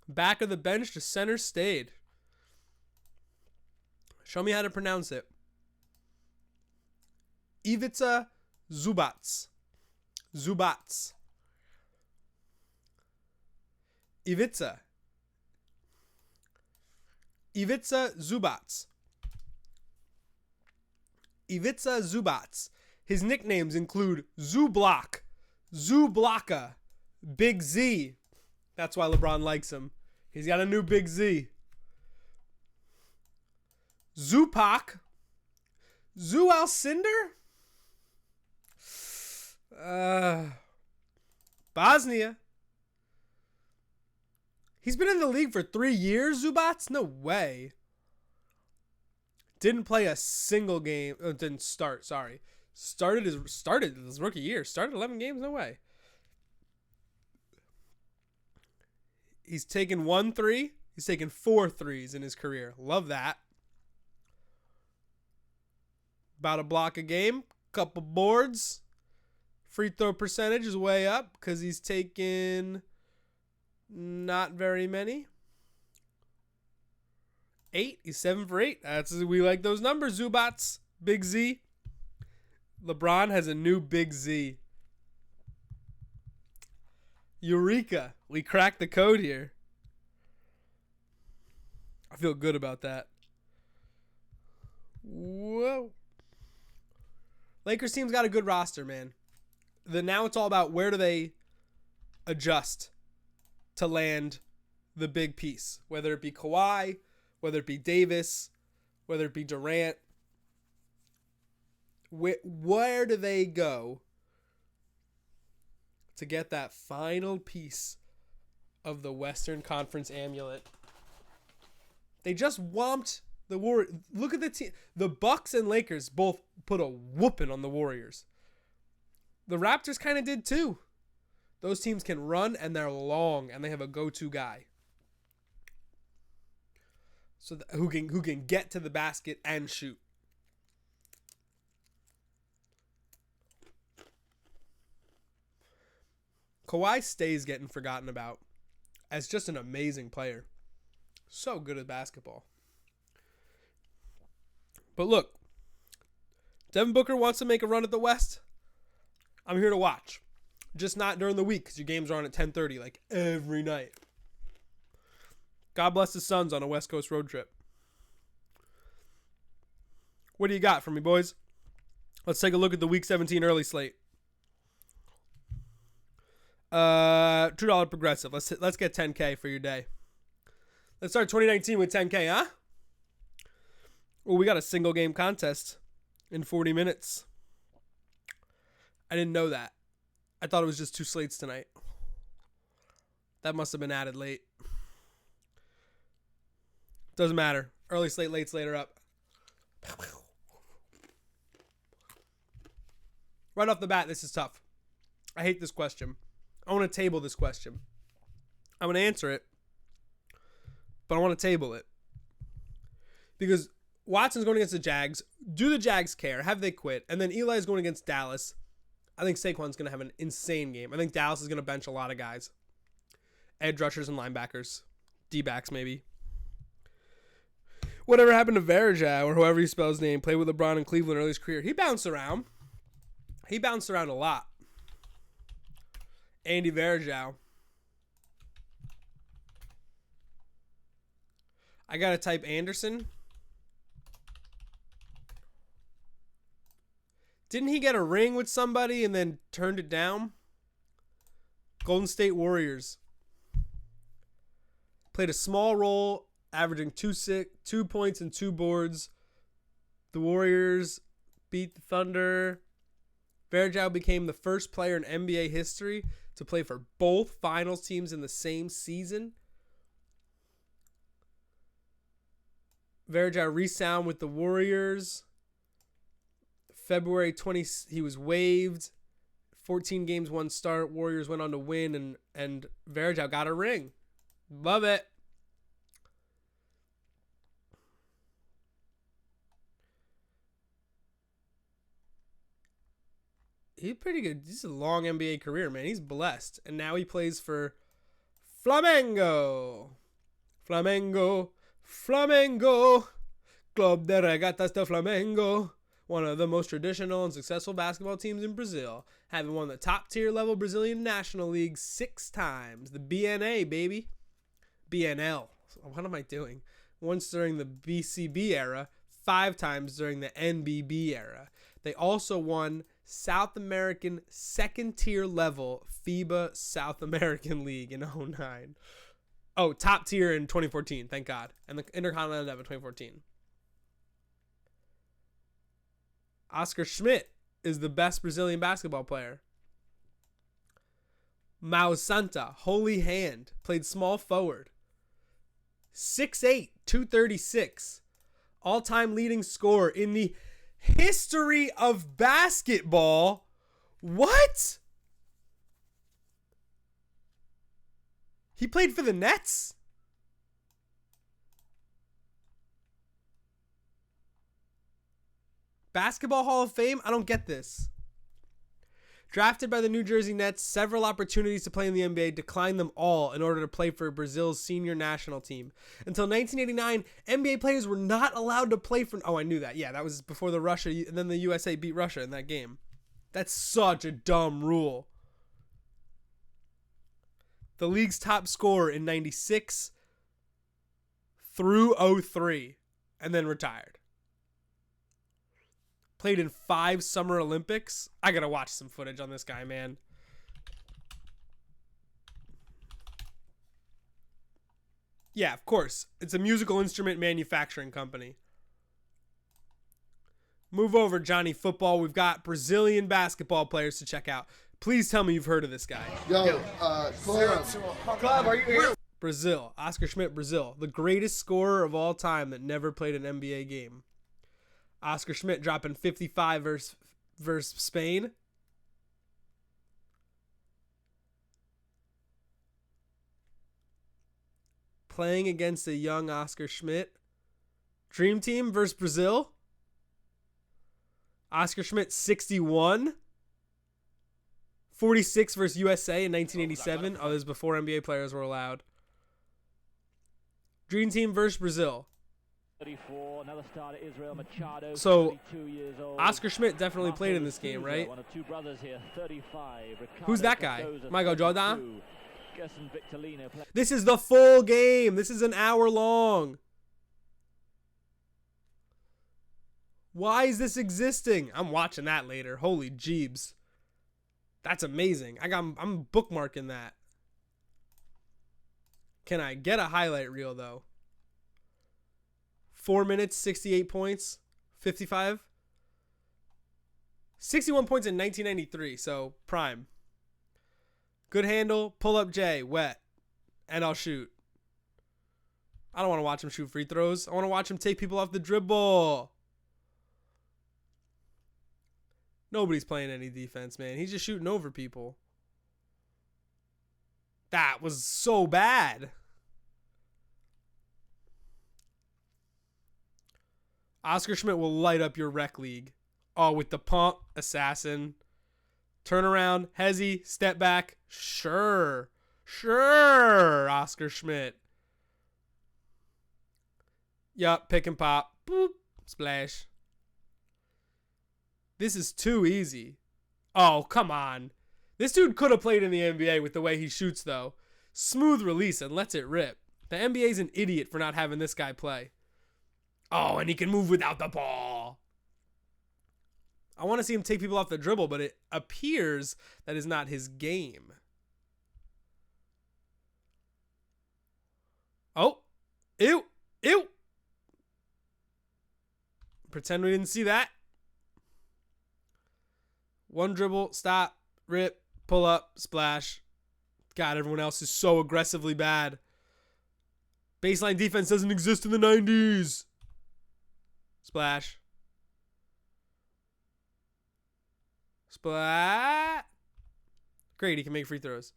Back of the bench to center stayed. Show me how to pronounce it. Ivica Zubac. Zubac. Ivica. Ivica Zubac. Ivica Zubac. His nicknames include Zublock, Zublocka, Big Z. That's why LeBron likes him. He's got a new Big Z. Zupac. Zoo Alcindor? Bosnia. He's been in the league for 3 years, Zubac? No way. Didn't play a single game. Didn't start, sorry. Started his rookie year. Started 11 games, no way. He's taken 1 3. He's taken 4 threes in his career. Love that. About a block a game. Couple boards. Free throw percentage is way up because he's taken not very many. 8. He's 7 for 8. We like those numbers, Zubats. Big Z. LeBron has a new Big Z. Eureka. We cracked the code here. I feel good about that. Whoa. Lakers team's got a good roster, man. Now it's all about where do they adjust to land the big piece. Whether it be Kawhi, whether it be Davis, whether it be Durant. Where do they go to get that final piece of the Western Conference amulet? They just whomped the Warriors. Look at the team. The Bucks and Lakers both put a whooping on the Warriors. The Raptors kind of did too. Those teams can run and they're long and they have a go-to guy. So who can get to the basket and shoot. Kawhi stays getting forgotten about as just an amazing player. So good at basketball. But look, Devin Booker wants to make a run at the West. I'm here to watch. Just not during the week because your games are on at 10:30 like every night. God bless the Suns on a West Coast road trip. What do you got for me, boys? Let's take a look at the Week 17 early slate. $2 progressive. Let's get 10K for your day. Let's start 2019 with 10K, huh? Well, we got a single game contest in 40 minutes. I didn't know that. I thought it was just 2 slates tonight. That must have been added late. Doesn't matter. Early slate, late slate are up. Right off the bat, this is tough. I hate this question. I want to table this question. I'm going to answer it, but I want to table it. Because Watson's going against the Jags. Do the Jags care? Have they quit? And then Eli's going against Dallas. I think Saquon's going to have an insane game. I think Dallas is going to bench a lot of guys. Edge rushers and linebackers. D-backs, maybe. Whatever happened to Verjao, or however you spell his name, played with LeBron in Cleveland early in his career. He bounced around. He bounced around a lot. Andy Verjao. I got to type Anderson. Didn't he get a ring with somebody and then turned it down? Golden State Warriors. Played a small role, averaging 2 points and 2 boards. The Warriors beat the Thunder. Verjao became the first player in NBA history to play for both finals teams in the same season. Verjao re-signed with the Warriors. February 20, he was waived. 14 games, 1 start. Warriors went on to win, and Verjao got a ring. Love it. He's pretty good. This is a long NBA career, man. He's blessed. And now he plays for Flamengo. Flamengo. Club de Regatas de Flamengo. One of the most traditional and successful basketball teams in Brazil, having won the top-tier level Brazilian National League 6 times. The BNA, baby. BNL. What am I doing? Once during the BCB era, 5 times during the NBB era. They also won South American second-tier level FIBA South American League in 2009. Oh, top tier in 2014, thank God. And the Intercontinental in 2014. Oscar Schmidt is the best Brazilian basketball player. Mao Santa, Holy Hand, played small forward. 6'8", 236. All-time leading scorer in the history of basketball. What? He played for the Nets? Basketball Hall of Fame? I don't get this. Drafted by the New Jersey Nets, several opportunities to play in the NBA, declined them all in order to play for Brazil's senior national team. Until 1989, NBA players were not allowed to play for... Oh, I knew that. Yeah, that was before the Russia... And then the USA beat Russia in that game. That's such a dumb rule. The league's top scorer in 96 through 03, and then retired. Played in 5 Summer Olympics. I gotta watch some footage on this guy, man. Yeah, of course. It's a musical instrument manufacturing company. Move over, Johnny Football. We've got Brazilian basketball players to check out. Please tell me you've heard of this guy. Yo, Club, are you here? Brazil. Oscar Schmidt, Brazil. The greatest scorer of all time that never played an NBA game. Oscar Schmidt dropping 55 versus Spain. Playing against a young Oscar Schmidt. Dream Team versus Brazil. Oscar Schmidt 61. 46 versus USA in 1987. Oh, this is before NBA players were allowed. Dream Team versus Brazil. 34, another starter, Israel Machado, So, 32 years old. Oscar Schmidt definitely played in this game, right? One of 2 brothers here, 35. Who's that guy? Ricardo Michael Cardozo, Jordan? 32. Gerson Victorino play- This is the full game. This is an hour long. Why is this existing? I'm watching that later. Holy jeebs. That's amazing. I'm bookmarking that. Can I get a highlight reel though? 4 minutes, 68 points, 55. 61 points in 1993, so prime. Good handle, pull up J, wet, and I'll shoot. I don't want to watch him shoot free throws. I want to watch him take people off the dribble. Nobody's playing any defense, man. He's just shooting over people. That was so bad. Oscar Schmidt will light up your rec league. Oh, with the pump, assassin. Turn around, hezzy, step back. Sure. Oscar Schmidt. Yup, pick and pop. Boop, splash. This is too easy. Oh, come on. This dude could have played in the NBA with the way he shoots, though. Smooth release and lets it rip. The NBA's an idiot for not having this guy play. Oh, and he can move without the ball. I want to see him take people off the dribble, but it appears that is not his game. Oh. Ew. Pretend we didn't see that. One dribble, stop, rip, pull up, splash. God, everyone else is so aggressively bad. Baseline defense doesn't exist in the 90s. Splash. Splat. Great, he can make free throws.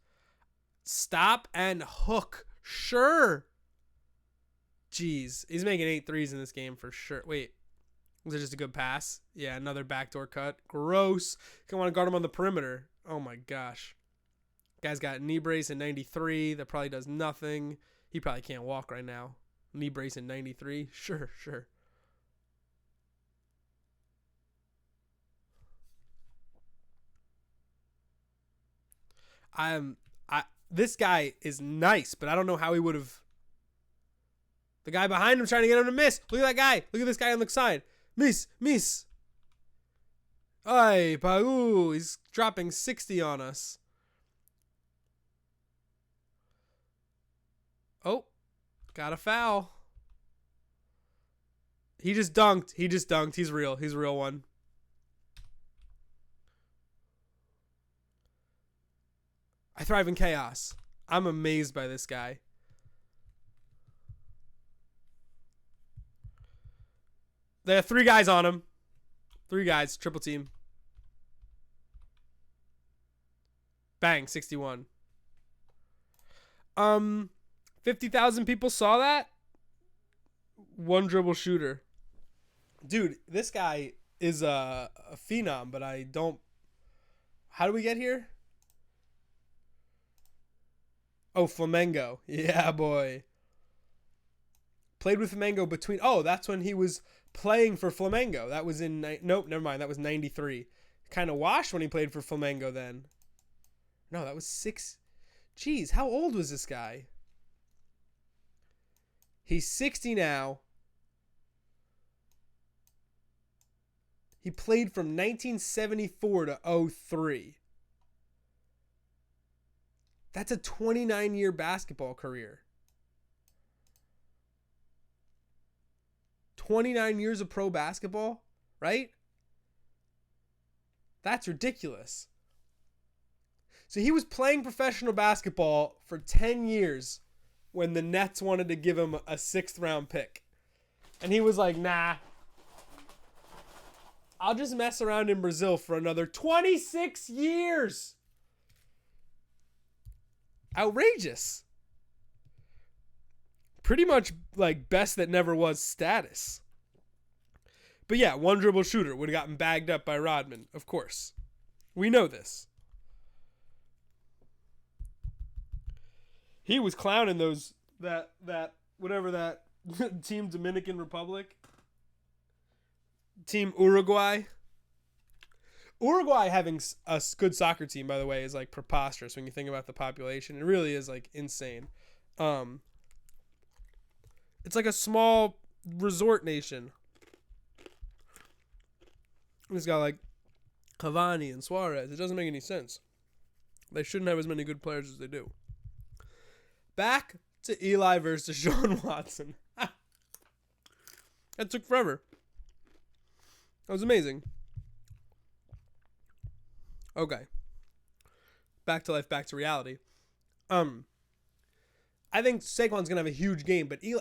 Stop and hook. Sure. Jeez, he's making 8 threes in this game for sure. Wait, was it just a good pass? Yeah, another backdoor cut. Gross. Can want to guard him on the perimeter. Oh my gosh. Guy's got knee brace in 93. That probably does nothing. He probably can't walk right now. Knee brace in 93. Sure. This guy is nice, but I don't know how he would have. The guy behind him trying to get him to miss. Look at that guy. Look at this guy on the side. Miss. Ay, Pau. He's dropping 60 on us. Oh, got a foul. He just dunked. He's real. He's a real one. I thrive in chaos. I'm amazed by this guy. There are 3 guys on him. 3 guys. Triple team. Bang. 61. 50,000 people saw that? One dribble shooter. Dude, this guy is a phenom, but I don't... How do we get here? Oh, Flamengo. Yeah, boy. Played with Flamengo between... Oh, that's when he was playing for Flamengo. That was in... Nope, never mind. That was 93. Kind of washed when he played for Flamengo then. No, that was 6... Jeez, how old was this guy? He's 60 now. He played from 1974 to 03. That's a 29-year basketball career. 29 years of pro basketball, right? That's ridiculous. So he was playing professional basketball for 10 years when the Nets wanted to give him a 6th round pick. And he was like, nah. I'll just mess around in Brazil for another 26 years. Outrageous. Pretty much like best that never was status. But yeah, one dribble shooter would have gotten bagged up by Rodman, of course. We know this. He was clowning those that Team Dominican Republic, Team Uruguay. Uruguay having a good soccer team, by the way, is like preposterous when you think about the population. It really is like insane. It's like a small resort nation. It's got like Cavani and Suarez. It doesn't make any sense. They shouldn't have as many good players as they do. Back to Eli versus Deshaun Watson. That took forever. That was amazing. Okay. Back to life, back to reality. I think Saquon's going to have a huge game, but I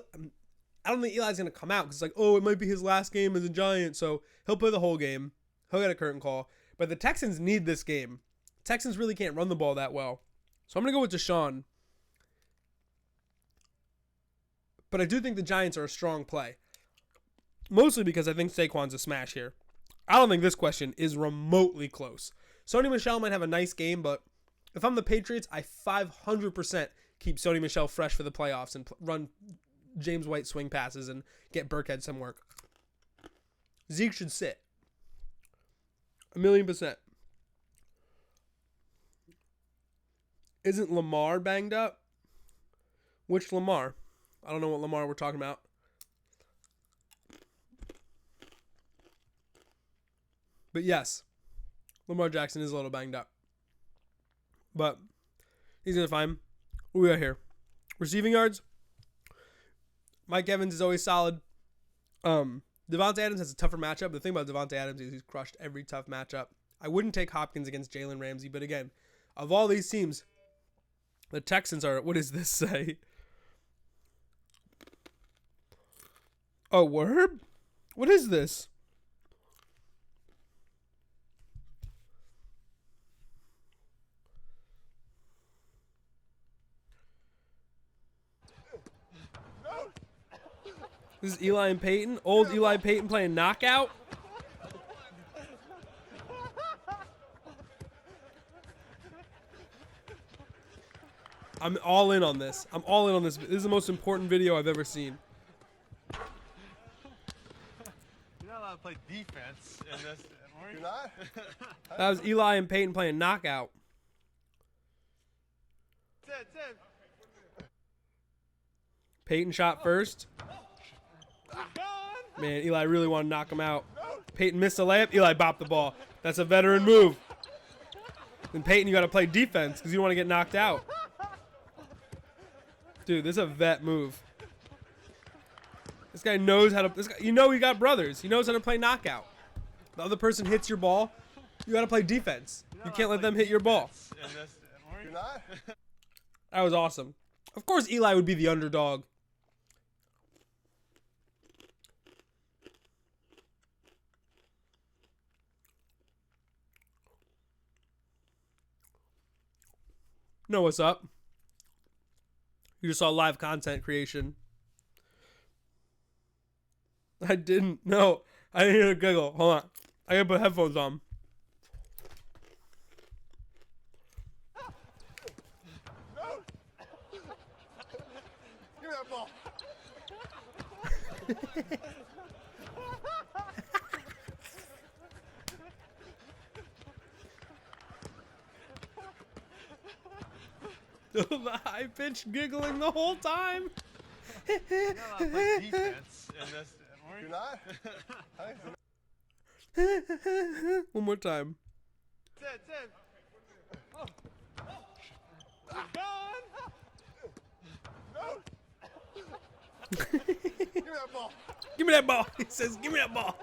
don't think Eli's going to come out because it's like, oh, it might be his last game as a Giant, so he'll play the whole game. He'll get a curtain call. But the Texans need this game. Texans really can't run the ball that well. So I'm going to go with Deshaun. But I do think the Giants are a strong play. Mostly because I think Saquon's a smash here. I don't think this question is remotely close. Sony Michel might have a nice game, but if I'm the Patriots, I 500% keep Sony Michel fresh for the playoffs and run James White swing passes and get Burkhead some work. Zeke should sit. 1,000,000%. Isn't Lamar banged up? Which Lamar? I don't know what Lamar we're talking about. But yes, Lamar Jackson is a little banged up. But he's going to find. What we got here? Receiving yards. Mike Evans is always solid. Devontae Adams has a tougher matchup. The thing about Devontae Adams is he's crushed every tough matchup. I wouldn't take Hopkins against Jalen Ramsey. But again, of all these teams, the Texans are, what does this say? Oh, word? What is this? This is Eli and Peyton. Old Eli Peyton playing knockout. I'm all in on this. I'm all in on this. This is the most important video I've ever seen. You're not allowed to play defense in this. You're not? That was Eli and Peyton playing knockout. Peyton shot first. Man, Eli really wanted to knock him out. Peyton missed a layup. Eli bopped the ball. That's a veteran move. Then Peyton, you got to play defense because you don't want to get knocked out. Dude, this is a vet move. This guy knows how to. This guy, you know, he got brothers. He knows how to play knockout. The other person hits your ball. You got to play defense. You can't let them hit your ball. You're not? That was awesome. Of course, Eli would be the underdog. Know what's up? You just saw live content creation. I didn't. No, I didn't hear a giggle. Hold on. I gotta put headphones on. Give me that ball. The high pitch giggling the whole time. You're not allowed to play defense in this. You're not? One more time. Give me that ball. Give me that ball. He says, give me that ball.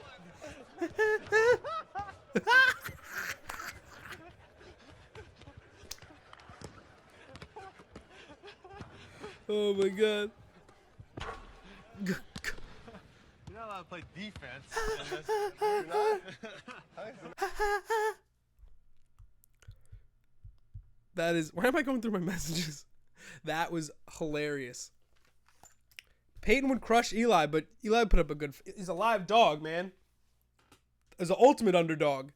Oh my God. You're not allowed to play defense in this. You're not? That is, why am I going through my messages? That was hilarious. Peyton would crush Eli, but Eli put up a good, he's a live dog, man. He's an ultimate underdog.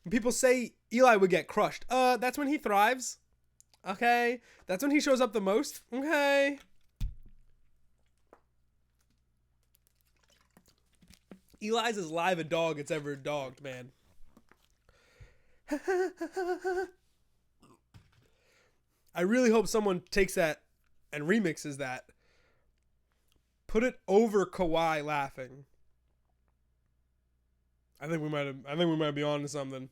When people say Eli would get crushed, that's when he thrives. Okay. That's when he shows up the most. Okay. Eli's as live a dog it's ever dogged, man. I really hope someone takes that and remixes that. Put it over Kawhi laughing. I think we might be on to something.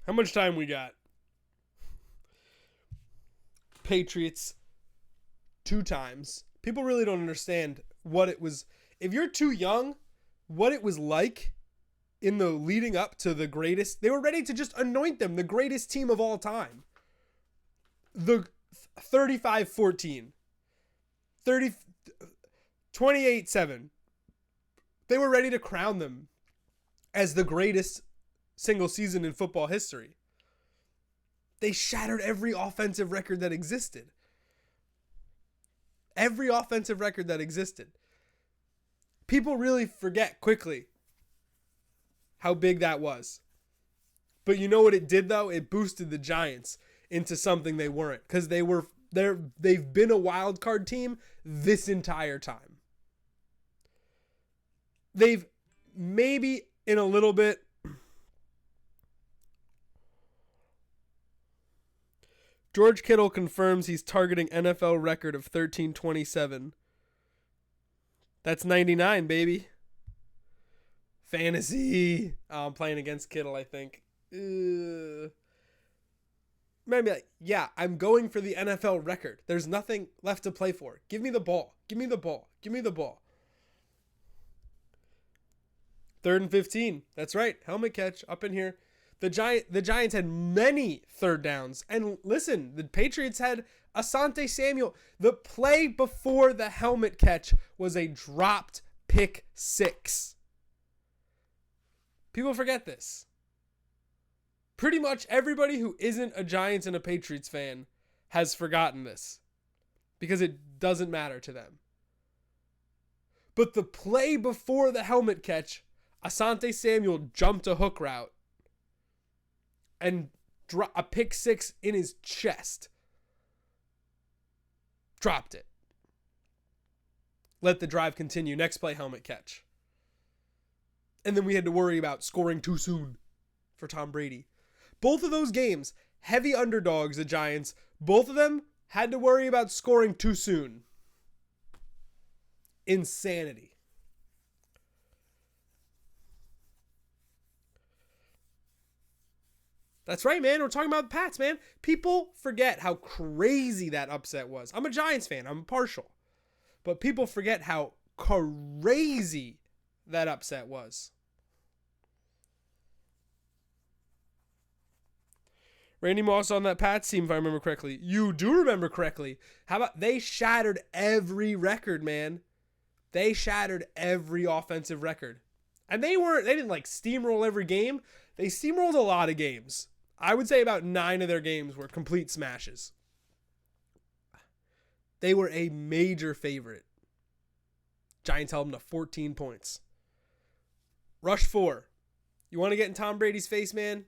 How much time we got? Patriots 2 times. People really don't understand what it was. If you're too young, what it was like in the leading up to the greatest. They were ready to just anoint them the greatest team of all time. The 35-14. 28-7. They were ready to crown them as the greatest single season in football history. They shattered every offensive record that existed. Every offensive record that existed. People really forget quickly how big that was. But you know what it did though? It boosted the Giants into something they weren't, because they've been a wild card team this entire time. They've maybe in a little bit. George Kittle confirms he's targeting NFL record of 1327. That's 99, baby. Fantasy. Oh, I'm playing against Kittle, I think. Maybe like, yeah, I'm going for the NFL record. There's nothing left to play for. Give me the ball. Give me the ball. Give me the ball. 3rd and 15. That's right. Helmet catch up in here. The Giants had many third downs. And listen, the Patriots had Asante Samuel. The play before the helmet catch was a dropped pick 6. People forget this. Pretty much everybody who isn't a Giants and a Patriots fan has forgotten this, because it doesn't matter to them. But the play before the helmet catch, Asante Samuel jumped a hook route and a pick 6 in his chest. Dropped it. Let the drive continue. Next play, helmet catch. And then we had to worry about scoring too soon for Tom Brady. Both of those games, heavy underdogs, the Giants, both of them had to worry about scoring too soon. Insanity. That's right, man. We're talking about the Pats, man. People forget how crazy that upset was. I'm a Giants fan. I'm partial. But people forget how crazy that upset was. Randy Moss on that Pats team, if I remember correctly. You do remember correctly. How about they shattered every record, man? They shattered every offensive record. And they didn't like steamroll every game. They steamrolled a lot of games. I would say about 9 of their games were complete smashes. They were a major favorite. Giants held them to 14 points. Rush 4. You want to get in Tom Brady's face, man?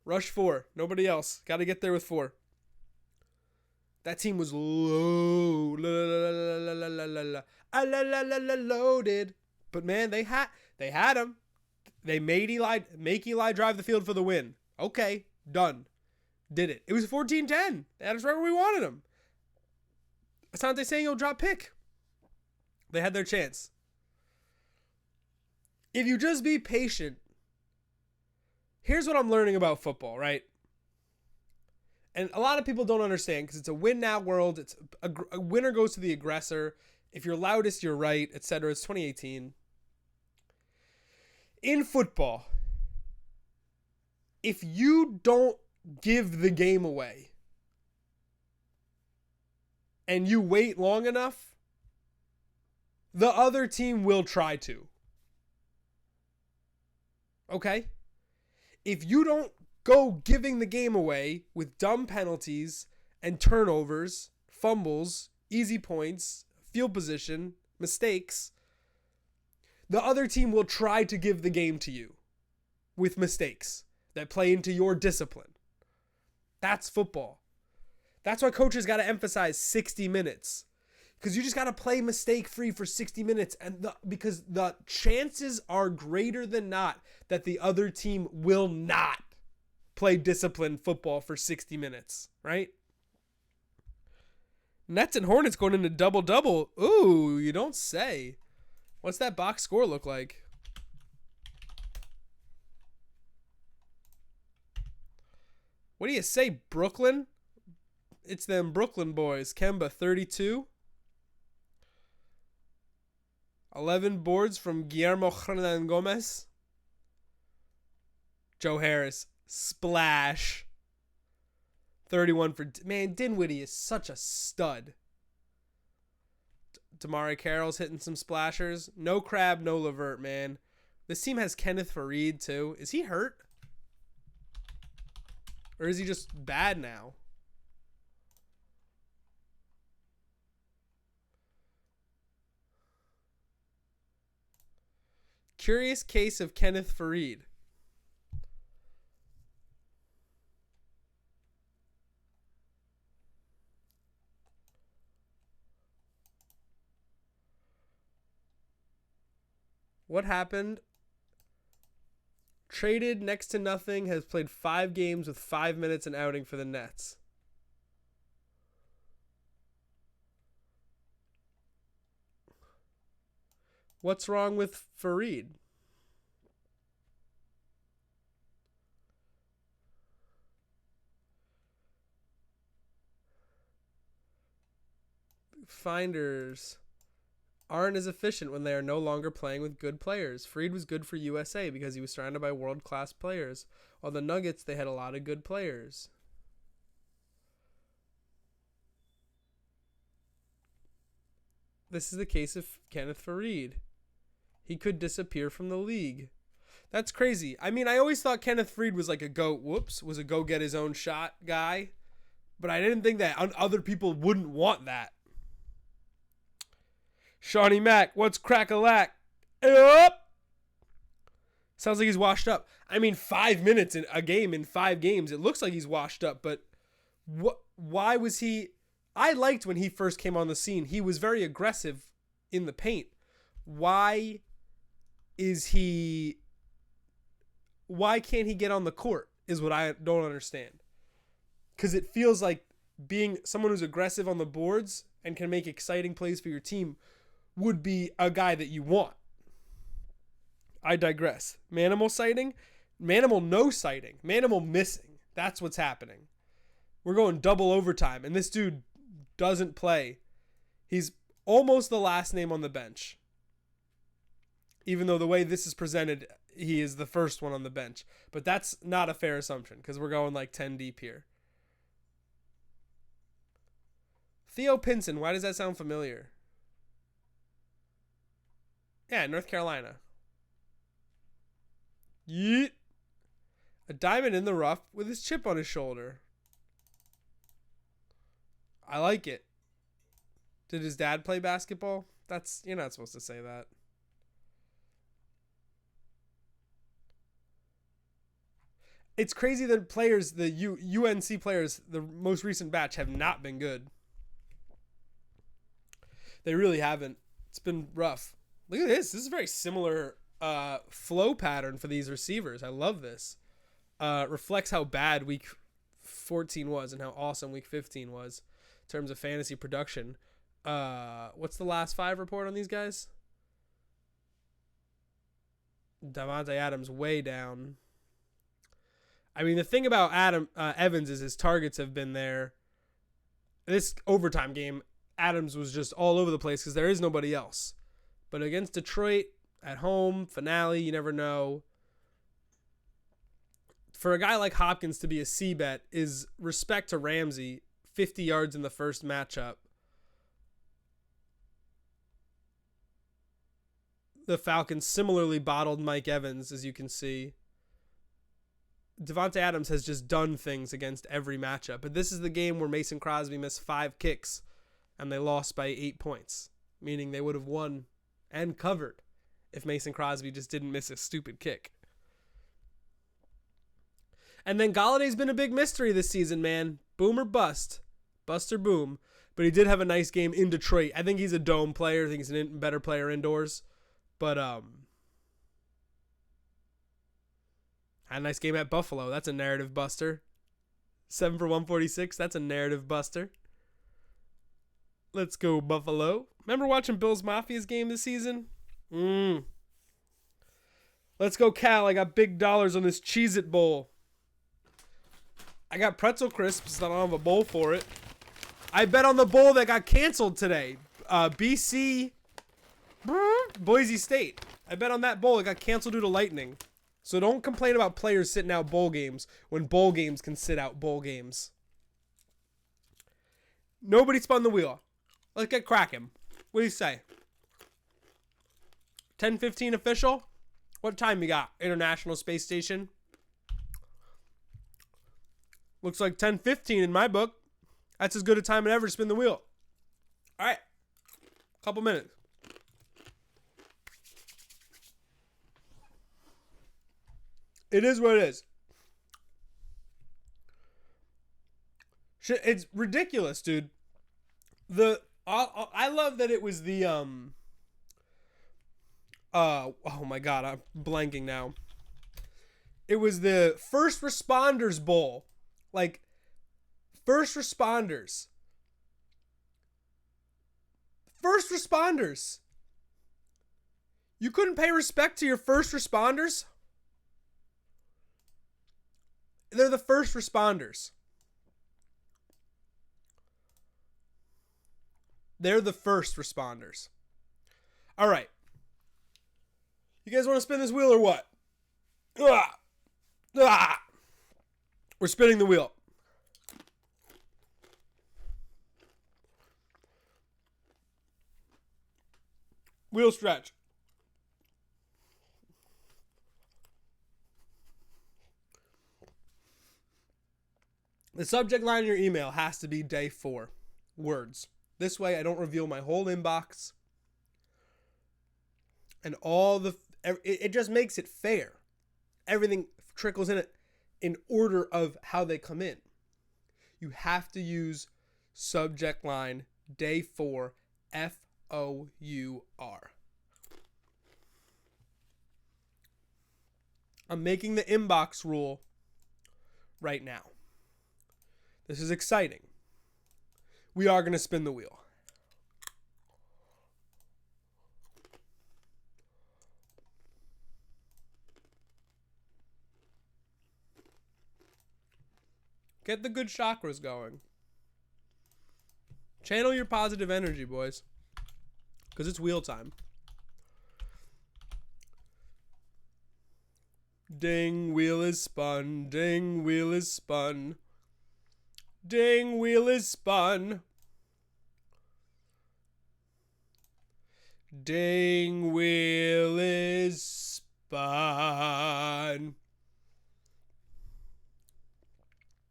Rush 4. Nobody else. Got to get there with 4. That team was loaded. But man, they had him. They make Eli drive the field for the win. Okay, done. Did it. It was 14-10. That is right where we wanted him. Asante Samuel drop pick. They had their chance. If you just be patient. Here's what I'm learning about football, right? And a lot of people don't understand because it's a win now world. It's a winner goes to the aggressor. If you're loudest, you're right, etc. It's 2018. In football, if you don't give the game away and you wait long enough, the other team will try to. Okay? If you don't go giving the game away with dumb penalties and turnovers, fumbles, easy points, field position, mistakes, the other team will try to give the game to you with mistakes that play into your discipline. That's football. That's why coaches got to emphasize 60 minutes. Because you just got to play mistake-free for 60 minutes. And because the chances are greater than not that the other team will not play disciplined football for 60 minutes. Right? Nets and Hornets going into double-double. Ooh, you don't say. What's that box score look like? What do you say, Brooklyn? It's them Brooklyn boys. Kemba, 32. 11 boards from Guillermo Hernan Gomez. Joe Harris, splash. 31 for... Man, Dinwiddie is such a stud. Damari Carroll's hitting some splashers. No Crab, no Levert, man. This team has Kenneth Fareed, too. Is he hurt? Or is he just bad now? Curious case of Kenneth Farid. What happened? Traded next to nothing, has played 5 games with 5 minutes and outing for the Nets. What's wrong with Farid? Finders aren't as efficient when they are no longer playing with good players. Farid was good for USA because he was surrounded by world-class players. While the Nuggets, they had a lot of good players. This is the case of Kenneth Farid. He could disappear from the league. That's crazy. I mean, I always thought Kenneth Farid was like a was a go get his own shot guy. But I didn't think that other people wouldn't want that. Shawnee Mack, what's crack-a-lack? Up! Sounds like he's washed up. I mean, 5 minutes in a game in 5 games, it looks like he's washed up. But why was he... I liked when he first came on the scene. He was very aggressive in the paint. Why can't he get on the court is what I don't understand. Because it feels like being someone who's aggressive on the boards and can make exciting plays for your team would be a guy that you want. I digress. Manimal sighting? Manimal no sighting. Manimal missing. That's what's happening. We're going double overtime, and this dude doesn't play. He's almost the last name on the bench. Even though the way this is presented, he is the first one on the bench. But that's not a fair assumption because we're going like 10 deep here. Theo Pinson, why does that sound familiar? Yeah, North Carolina. Yeet. A diamond in the rough with his chip on his shoulder. I like it. Did his dad play basketball? You're not supposed to say that. It's crazy that players, the UNC players, the most recent batch have not been good. They really haven't. It's been rough. Look at this. This is a very similar flow pattern for these receivers. I love this. Reflects how bad week 14 was and how awesome week 15 was in terms of fantasy production. What's the last 5 report on these guys? Davante Adams way down. I mean, the thing about Evans is his targets have been there. This overtime game, Adams was just all over the place because there is nobody else. But against Detroit, at home, finale, you never know. For a guy like Hopkins to be a C-bet is respect to Ramsey, 50 yards in the first matchup. The Falcons similarly bottled Mike Evans, as you can see. Davante Adams has just done things against every matchup. But this is the game where Mason Crosby missed 5 kicks and they lost by 8 points, meaning they would have won and covered if Mason Crosby just didn't miss a stupid kick. And then Galladay's been a big mystery this season, man. Boom or bust. Bust or boom. But he did have a nice game in Detroit. I think he's a dome player. I think he's a better player indoors. But had a nice game at Buffalo. That's a narrative buster. 7 for 146. That's a narrative buster. Let's go, Buffalo. Remember watching Bills Mafia's game this season? Let's go, Cal. I got big dollars on this Cheez-It Bowl. I got pretzel crisps. I don't have a bowl for it. I bet on the bowl that got canceled today. BC Boise State. I bet on that bowl. It got canceled due to lightning. So don't complain about players sitting out bowl games when bowl games can sit out bowl games. Nobody spun the wheel. Let's get cracking. What do you say? 10:15 official? What time you got? International Space Station? Looks like 10:15 in my book. That's as good a time as ever to spin the wheel. All right. Couple minutes. It is what it is. Shit, it's ridiculous, dude. I love that it was the oh my god, I'm blanking now. It was the First Responders Bowl. Like, first responders. First responders. You couldn't pay respect to your first responders? They're the first responders. They're the first responders. All right. You guys want to spin this wheel or what? Ah! Ah! We're spinning the wheel. Wheel stretch. The subject line in your email has to be day 4. Words. This way I don't reveal my whole inbox. And it just makes it fair. Everything trickles in it in order of how they come in. You have to use subject line day 4 FOUR. I'm making the inbox rule right now. This is exciting. We are going to spin the wheel. Get the good chakras going. Channel your positive energy, boys. Because it's wheel time. Ding, wheel is spun. Ding, wheel is spun. Ding, wheel is spun. Ding, wheel is spun.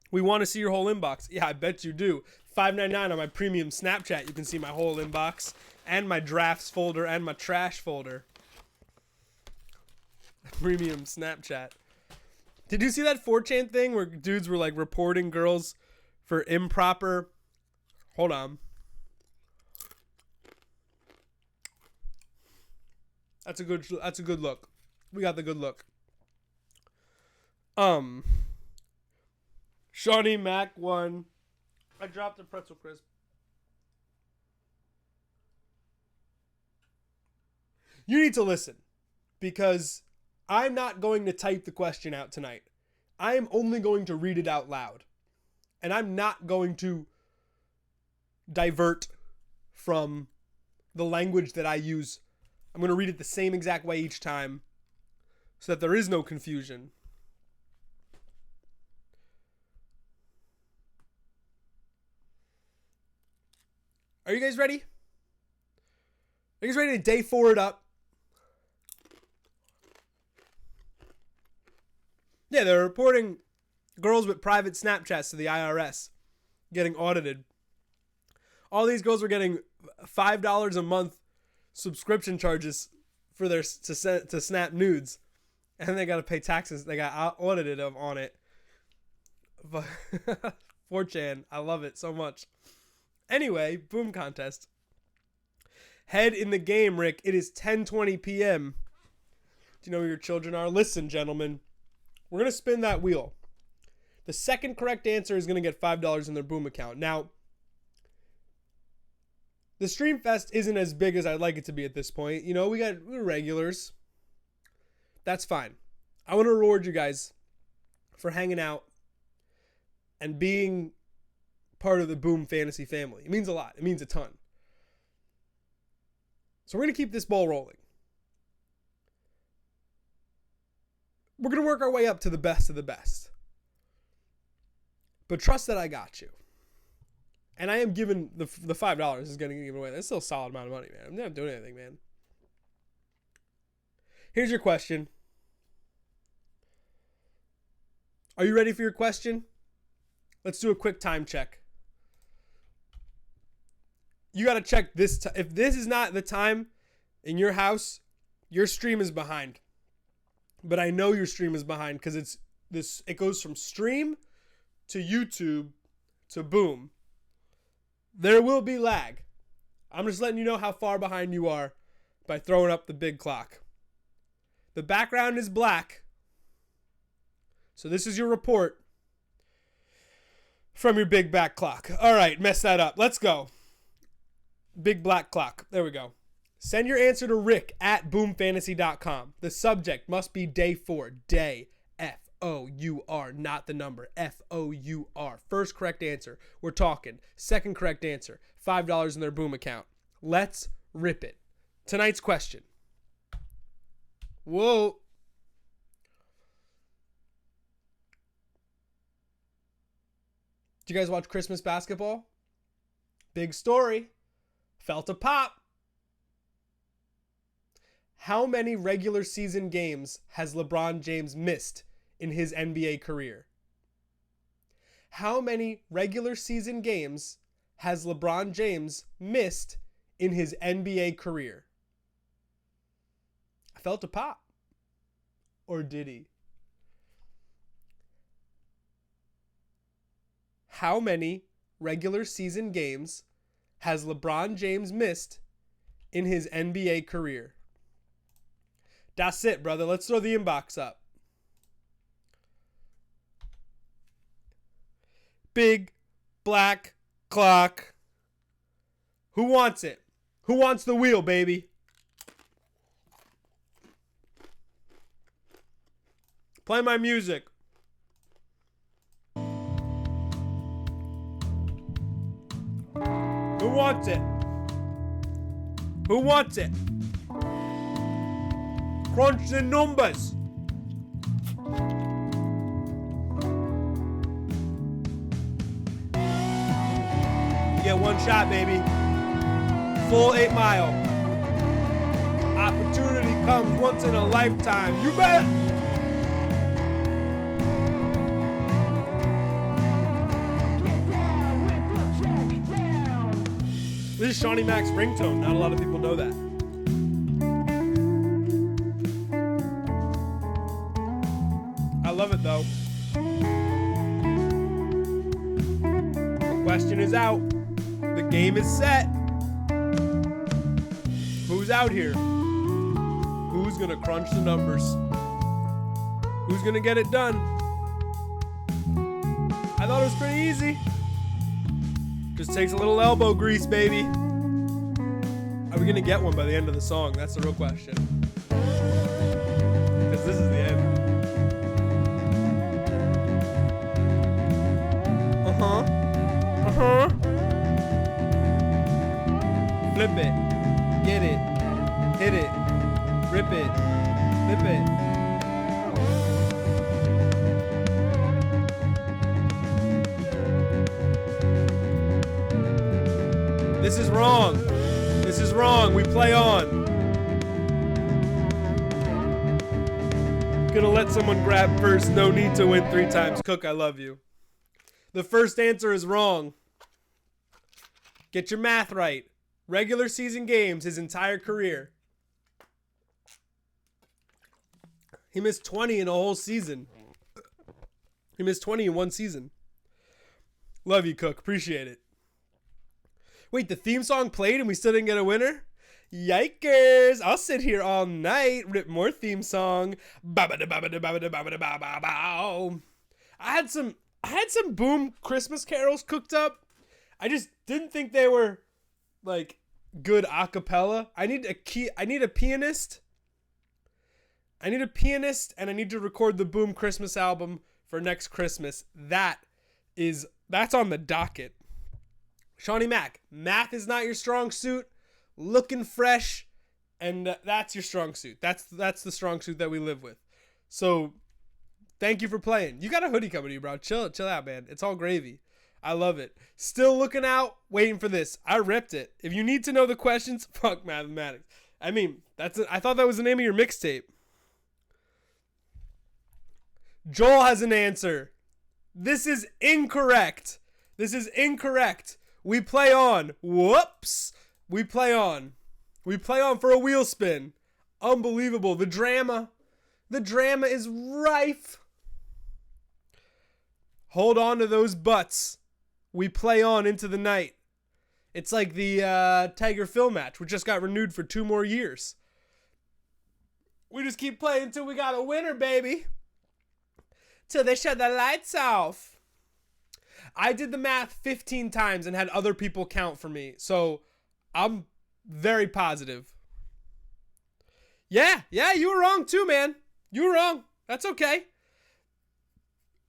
We want to see your whole inbox. Yeah, I bet you do. $5.99 on my premium Snapchat. You can see my whole inbox and my drafts folder and my trash folder. Premium Snapchat. Did you see that 4chan thing where dudes were like reporting girls for improper? Hold on. That's a good look. We got the good look. Shawnee Mac won. I dropped a pretzel crisp. You need to listen, because I'm not going to type the question out tonight. I am only going to read it out loud. And I'm not going to divert from the language that I use. I'm going to read it the same exact way each time so that there is no confusion. Are you guys ready? Are you guys ready to day 4 it up? Yeah, they're reporting girls with private Snapchats to the IRS getting audited. All these girls were getting $5 a month subscription charges for their to snap nudes, and they got to pay taxes. They got audited on it. But 4chan, I love it so much. Anyway, boom contest. Head in the game, Rick. It is 10:20 p.m. Do you know where your children are? Listen, gentlemen. We're going to spin that wheel. The second correct answer is going to get $5 in their Boom account. Now, the Stream Fest isn't as big as I'd like it to be at this point. You know, we're regulars. That's fine. I want to reward you guys for hanging out and being part of the Boom Fantasy family. It means a lot. It means a ton. So we're going to keep this ball rolling. We're going to work our way up to the best of the best. But trust that I got you. And I am giving the $5 is going to give away. That's still a solid amount of money, man. I'm not doing anything, man. Here's your question. Are you ready for your question? Let's do a quick time check. You got to check this. If this is not the time in your house, your stream is behind. But I know your stream is behind because it goes from stream to YouTube to boom. There will be lag. I'm just letting you know how far behind you are by throwing up the big clock. The background is black. So this is your report from your big back clock. All right, mess that up. Let's go. Big black clock. There we go. Send your answer to Rick at boomfantasy.com. The subject must be day 4. Day. F-O-U-R, not the number. F-O-U-R. First correct answer. We're talking. Second correct answer. $5 in their Boom account. Let's rip it. Tonight's question. Whoa. Did you guys watch Christmas basketball? Big story. Felt a pop. How many regular season games has LeBron James missed in his NBA career? How many regular season games has LeBron James missed in his NBA career? I felt a pop. Or did he? How many regular season games has LeBron James missed in his NBA career? That's it, brother. Let's throw the inbox up. Big black clock. Who wants it? Who wants the wheel, baby? Play my music. Who wants it? Who wants it? Crunch the numbers. You get one shot, baby. Full 8 Mile. Opportunity comes once in a lifetime. You bet. This is Shawnee Mac's ringtone. Not a lot of people know that. I love it though. The question is out. The game is set. Who's out here? Who's gonna crunch the numbers? Who's gonna get it done? I thought it was pretty easy. Just takes a little elbow grease, baby. Are we gonna get one by the end of the song? That's the real question. Because this is the end. Flip it. Get it. Hit it. Rip it. Flip it. This is wrong. This is wrong. We play on. Gonna let someone grab first. No need to win 3 times. Cook, I love you. The first answer is wrong. Get your math right. Regular season games his entire career. He missed 20 in a whole season. He missed 20 in one season. Love you, Cook. Appreciate it. Wait, the theme song played and we still didn't get a winner? Yikers! I'll sit here all night, rip more theme song. I had some Boom Christmas carols cooked up. I just didn't think they were like good a cappella. I need a pianist. I need a pianist and I need to record the Boom Christmas album for next Christmas. That's on the docket. Shawnee Mac, math is not your strong suit. Looking fresh, and that's your strong suit. That's the strong suit that we live with. So, thank you for playing. You got a hoodie coming to you, bro. Chill out, man. It's all gravy. I love it. Still looking out, waiting for this. I ripped it. If you need to know the questions, fuck mathematics. I mean, I thought that was the name of your mixtape. Joel has an answer. This is incorrect. This is incorrect. We play on. Whoops. We play on. We play on for a wheel spin. Unbelievable. The drama. The drama is rife. Hold on to those butts. We play on into the night. It's like the Tiger Phil match, which just got renewed for 2 more years. We just keep playing until we got a winner, baby. Till they shut the lights off. I did the math 15 times and had other people count for me. So I'm very positive. Yeah, you were wrong too, man. You were wrong. That's okay.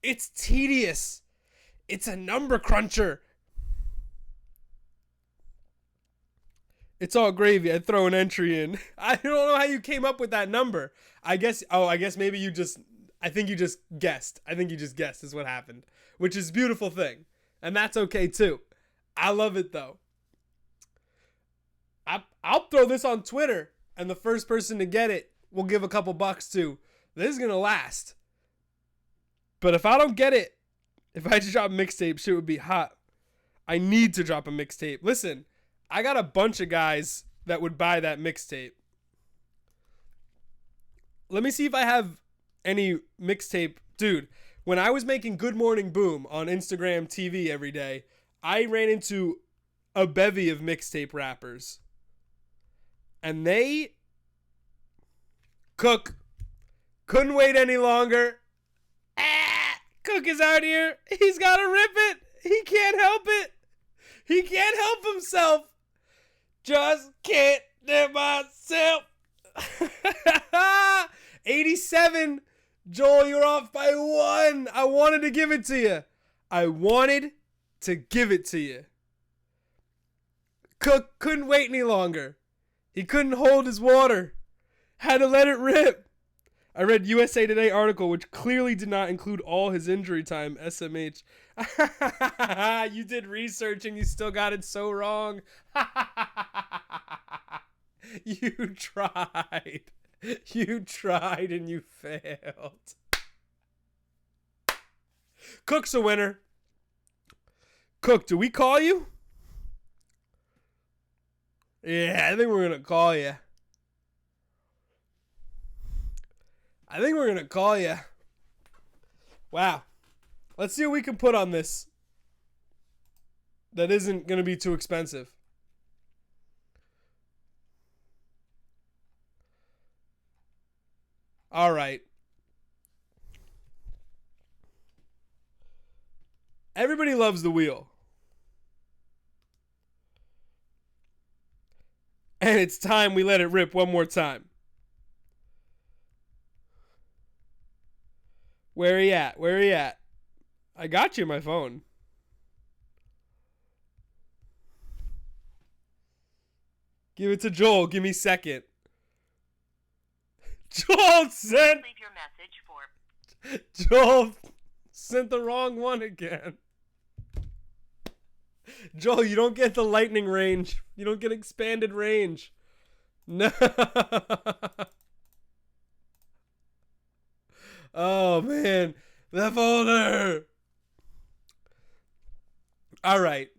It's tedious. It's a number cruncher. It's all gravy. I'd throw an entry in. I don't know how you came up with that number. I guess maybe you just, I think you just guessed. I think you just guessed is what happened, which is a beautiful thing. And that's okay too. I love it though. I'll throw this on Twitter and the first person to get it, we'll give a couple bucks to. This is going to last. But if I don't get it, if I just drop a mixtape, shit would be hot. I need to drop a mixtape. Listen, I got a bunch of guys that would buy that mixtape. Let me see if I have any mixtape. Dude, when I was making Good Morning Boom on Instagram TV every day, I ran into a bevy of mixtape rappers. And they Cook couldn't wait any longer. Cook is out here. He's got to rip it. He can't help it. He can't help himself. Just can't do myself. 87. Joel, you're off by 1. I wanted to give it to you. I wanted to give it to you. Cook couldn't wait any longer. He couldn't hold his water. Had to let it rip. I read USA Today article which clearly did not include all his injury time, SMH. You did research and you still got it so wrong. You tried. You tried and you failed. Cook's a winner. Cook, do we call you? Yeah, I think we're going to call you. I think we're going to call you. Wow. Let's see what we can put on this that isn't going to be too expensive. All right. Everybody loves the wheel. And it's time we let it rip one more time. Where are you at? Where are you at? I got you on my phone. Give it to Joel. Give me second. Joel sent... Leave your message for... Joel sent the wrong one again. Joel, you don't get the lightning range. You don't get expanded range. No. Oh, man. The folder. All right.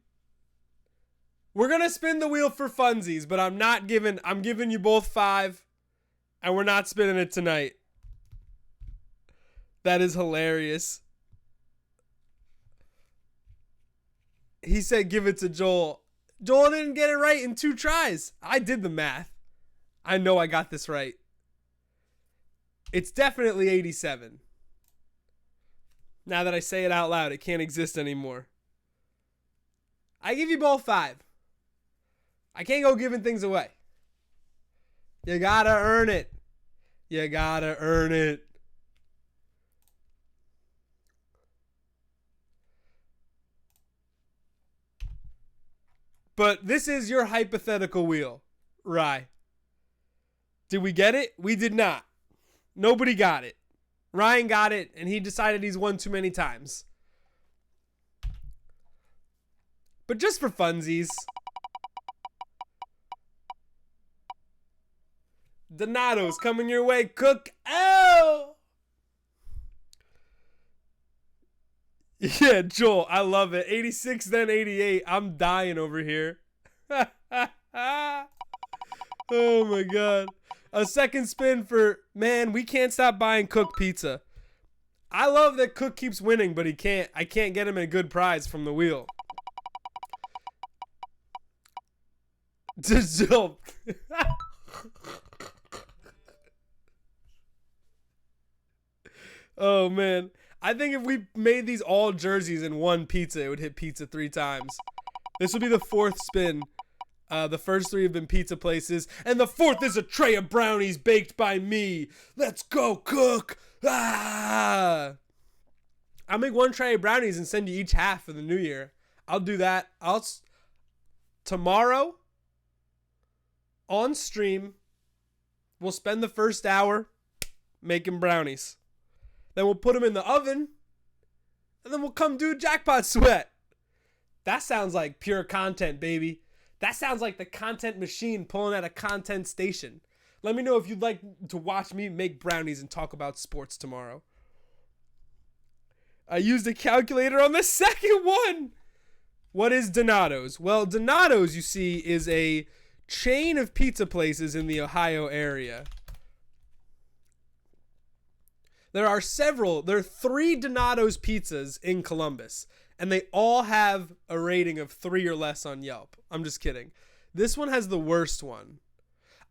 We're going to spin the wheel for funsies, but I'm giving you both 5, and we're not spinning it tonight. That is hilarious. He said give it to Joel. Joel didn't get it right in 2 tries. I did the math. I know I got this right. It's definitely 87. Now that I say it out loud, it can't exist anymore. I give you both 5. I can't go giving things away. You gotta earn it. You gotta earn it. But this is your hypothetical wheel, Rye. Did we get it? We did not. Nobody got it. Ryan got it, and he decided he's won too many times. But just for funsies. Donato's coming your way. Cook. Oh! Yeah, Joel, I love it. 86, then 88. I'm dying over here. Oh my god. A second spin for, man, we can't stop buying Cook pizza. I love that Cook keeps winning, but I can't get him a good prize from the wheel. Jill. Oh man. I think if we made these all jerseys in one pizza, it would hit pizza 3 times. This will be the 4th spin. The first 3 have been pizza places, and the 4th is a tray of brownies baked by me. Let's go, Cook! Ah! I'll make 1 tray of brownies and send you each half for the new year. I'll do that. Tomorrow, on stream, we'll spend the first hour making brownies. Then we'll put them in the oven, and then we'll come do Jackpot Sweat. That sounds like pure content, baby. That sounds like the content machine pulling at a content station. Let me know if you'd like to watch me make brownies and talk about sports tomorrow. I used a calculator on the second one. What is Donato's? Well, Donato's, you see, is a chain of pizza places in the Ohio area. There are 3 Donato's pizzas in Columbus, and they all have a rating of 3 or less on Yelp. I'm just kidding. This one has the worst one.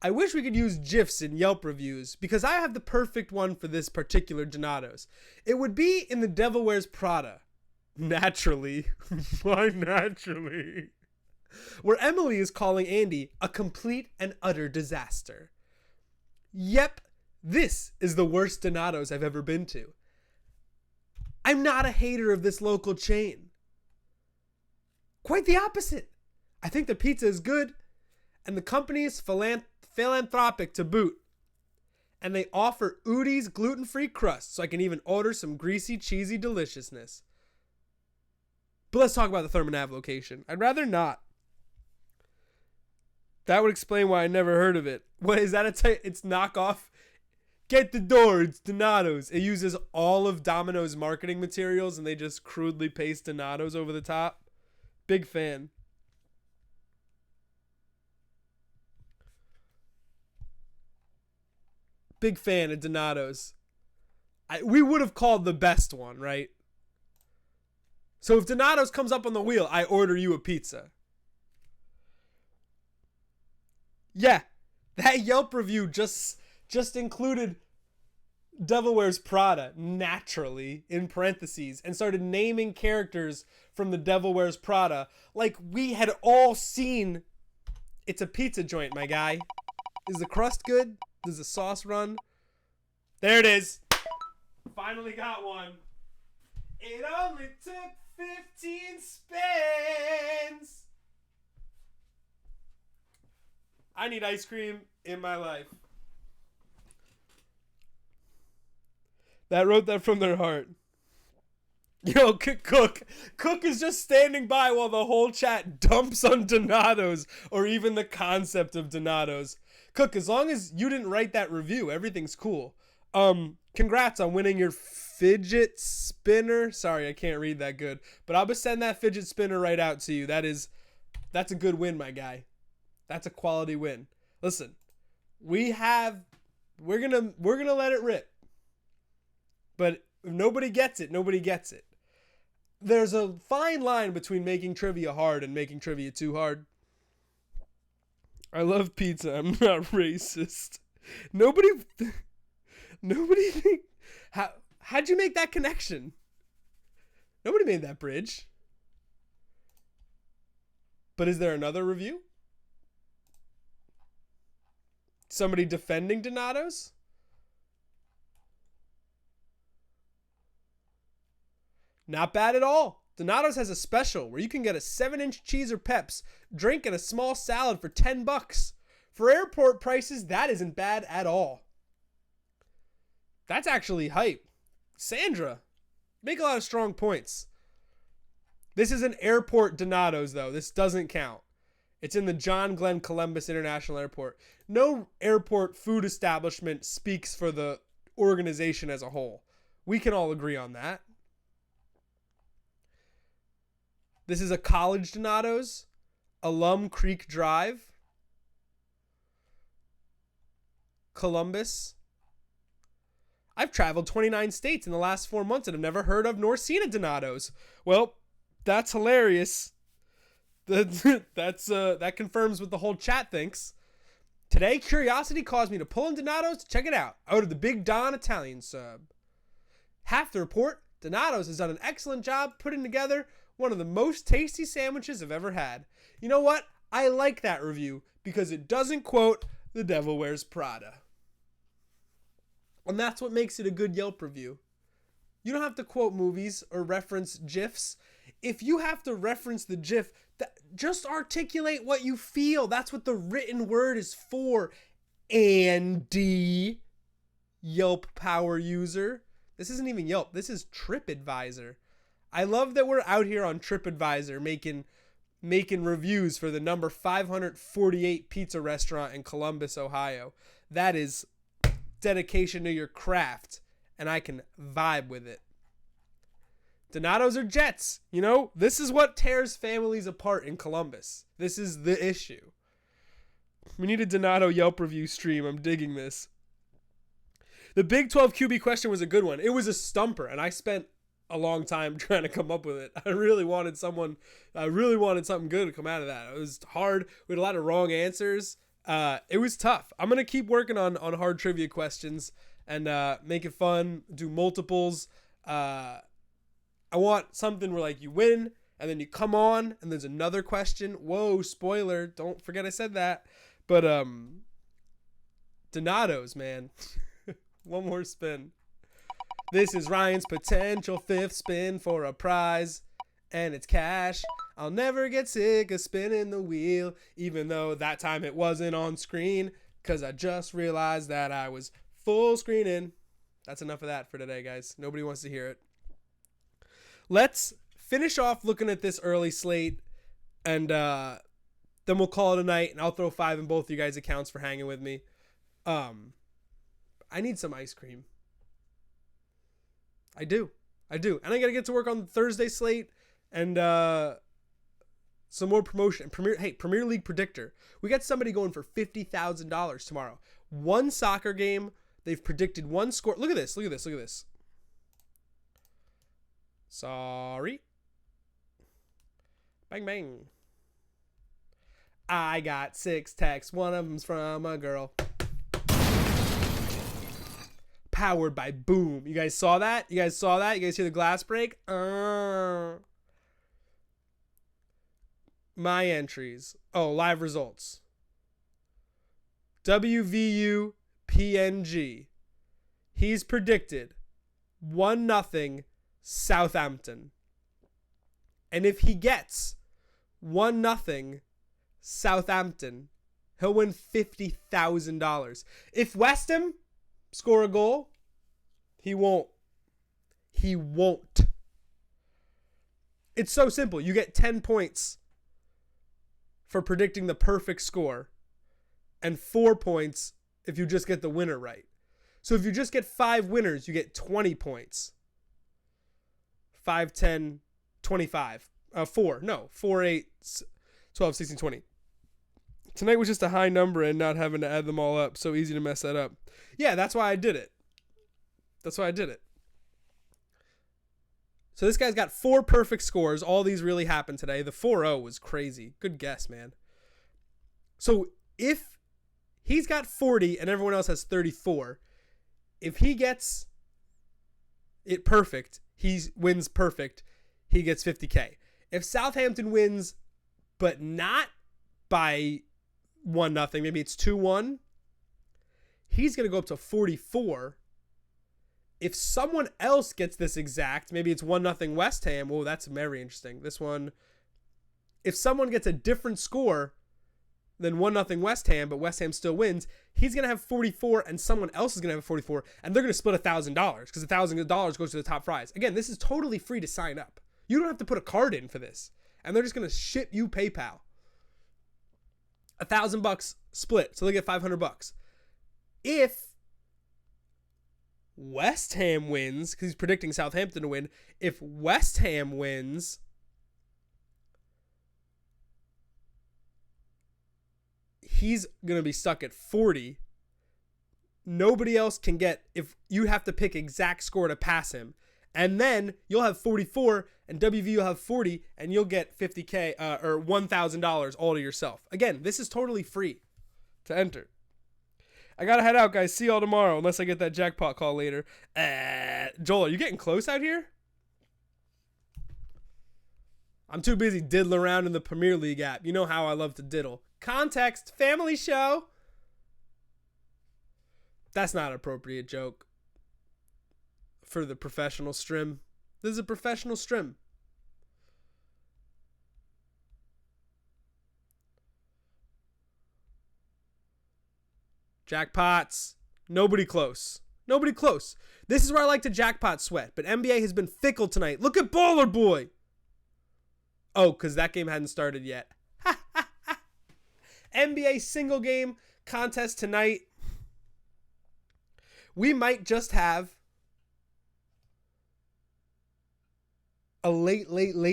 I wish we could use GIFs in Yelp reviews because I have the perfect one for this particular Donato's. It would be in the Devil Wears Prada. Naturally. Why naturally? Where Emily is calling Andy a complete and utter disaster. Yep, this is the worst Donato's I've ever been to. I'm not a hater of this local chain. Quite the opposite. I think the pizza is good, and the company is philanthropic to boot. And they offer Udi's gluten-free crust, so I can even order some greasy, cheesy deliciousness. But let's talk about the Thurman Ave location. I'd rather not. That would explain why I never heard of it. What is that? It's knockoff? Get the door, it's Donato's. It uses all of Domino's marketing materials and they just crudely paste Donato's over the top. Big fan. Big fan of Donato's. We would have called the best one, right? So if Donato's comes up on the wheel, I order you a pizza. Yeah, that Yelp review just included Devil Wears Prada, naturally, in parentheses, and started naming characters from the Devil Wears Prada like we had all seen. It's a pizza joint, my guy. Is the crust good? Does the sauce run? There it is. Finally got one. It only took 15 spins. I need ice cream in my life. That wrote that from their heart. Yo, Cook is just standing by while the whole chat dumps on Donato's or even the concept of Donato's. Cook, as long as you didn't write that review, everything's cool. Congrats on winning your fidget spinner. Sorry, I can't read that good, but I'll just send that fidget spinner right out to you. That's a good win, my guy. That's a quality win. Listen, we're gonna let it rip. But if nobody gets it, nobody gets it. There's a fine line between making trivia hard and making trivia too hard. I love pizza. I'm not racist. Nobody how'd you make that connection? Nobody made that bridge. But is there another review? Somebody defending Donato's? Not bad at all. Donato's has a special where you can get a 7-inch cheese or Peps, drink, and a small salad for $10. For airport prices, that isn't bad at all. That's actually hype. Sandra, make a lot of strong points. This is an airport Donato's, though. This doesn't count. It's in the John Glenn Columbus International Airport. No airport food establishment speaks for the organization as a whole. We can all agree on that. This is a college Donatos. Alum Creek Drive. Columbus. I've traveled 29 states in the last 4 months and have never heard of nor seen a Donatos. Well, that's hilarious. That confirms what the whole chat thinks. Today, curiosity caused me to pull in Donato's to check it out. I ordered the Big Don Italian sub. Half the report, Donato's has done an excellent job putting together one of the most tasty sandwiches I've ever had. You know what? I like that review because it doesn't quote The Devil Wears Prada. And that's what makes it a good Yelp review. You don't have to quote movies or reference GIFs. If you have to reference the GIF, just articulate what you feel. That's what the written word is for. Andy, Yelp power user. This isn't even Yelp. This is TripAdvisor. I love that we're out here on TripAdvisor making reviews for the number 548 pizza restaurant in Columbus, Ohio. That is dedication to your craft, and I can vibe with it. Donatos are Jets. You know, this is what tears families apart in Columbus. This is the issue. We need a Donato Yelp review stream. I'm digging this. The Big 12 QB question was a good one. It was a stumper, and I spent a long time trying to come up with it. I really wanted something good to come out of that. It was hard. We had a lot of wrong answers. It was tough. I'm going to keep working on hard trivia questions and make it fun, do multiples. I want something where like you win and then you come on and there's another question. Whoa, spoiler. Don't forget I said that. But Donatos, man. One more spin. This is Ryan's potential 5th spin for a prize. And it's cash. I'll never get sick of spinning the wheel, even though that time it wasn't on screen, because I just realized that I was full screening. That's enough of that for today, guys. Nobody wants to hear it. Let's finish off looking at this early slate, and then we'll call it a night, and I'll throw 5 in both of you guys' accounts for hanging with me. I need some ice cream. I do. And I got to get to work on the Thursday slate and some more promotion. Premier League predictor. We got somebody going for $50,000 tomorrow. One soccer game. They've predicted one score. Look at this. Sorry. Bang, bang. I got 6 texts. One of them's from a girl. Powered by Boom. You guys saw that? You guys hear the glass break? My entries. Oh, live results. WVU PNG. He's predicted 1-0 Southampton. And if he gets 1-0 Southampton, he'll win $50,000. If West Ham score a goal, he won't. It's so simple. You get 10 points for predicting the perfect score and 4 points if you just get the winner right. So if you just get 5 winners, you get 20 points. 5, 10, 25. 4, 8, 12, 16, 20. Tonight was just a high number and not having to add them all up. So easy to mess that up. Yeah, that's why I did it. So this guy's got 4 perfect scores. All these really happened today. The 4-0 was crazy. Good guess, man. So if he's got 40 and everyone else has 34, if he gets it perfect, he wins perfect, he gets 50K. If Southampton wins, but not by 1-0, maybe it's 2-1, he's going to go up to 44. If someone else gets this exact, maybe it's 1-0 West Ham. Whoa, that's very interesting. This one, if someone gets a different score than 1-0 West Ham, but West Ham still wins, he's going to have 44 and someone else is going to have 44, and they're going to split $1,000 because $1,000 goes to the top prize. Again, this is totally free to sign up. You don't have to put a card in for this, and they're just going to ship you PayPal. $1,000 split, so they get $500. If West Ham wins, because he's predicting Southampton to win, if West Ham wins, he's going to be stuck at 40. Nobody else can get, if you have to pick exact score to pass him. And then you'll have 44 and WV will have 40 and you'll get $50K or $1,000 all to yourself. Again, this is totally free to enter. I got to head out, guys. See y'all tomorrow unless I get that jackpot call later. Joel, are you getting close out here? I'm too busy diddling around in the Premier League app. You know how I love to diddle. Context, family show. That's not an appropriate joke for the professional stream. This is a professional stream. Jackpots. Nobody close. Nobody close. This is where I like to jackpot sweat, but NBA has been fickle tonight. Look at Baller Boy. Oh, because that game hadn't started yet. NBA single game contest tonight. We might just have a late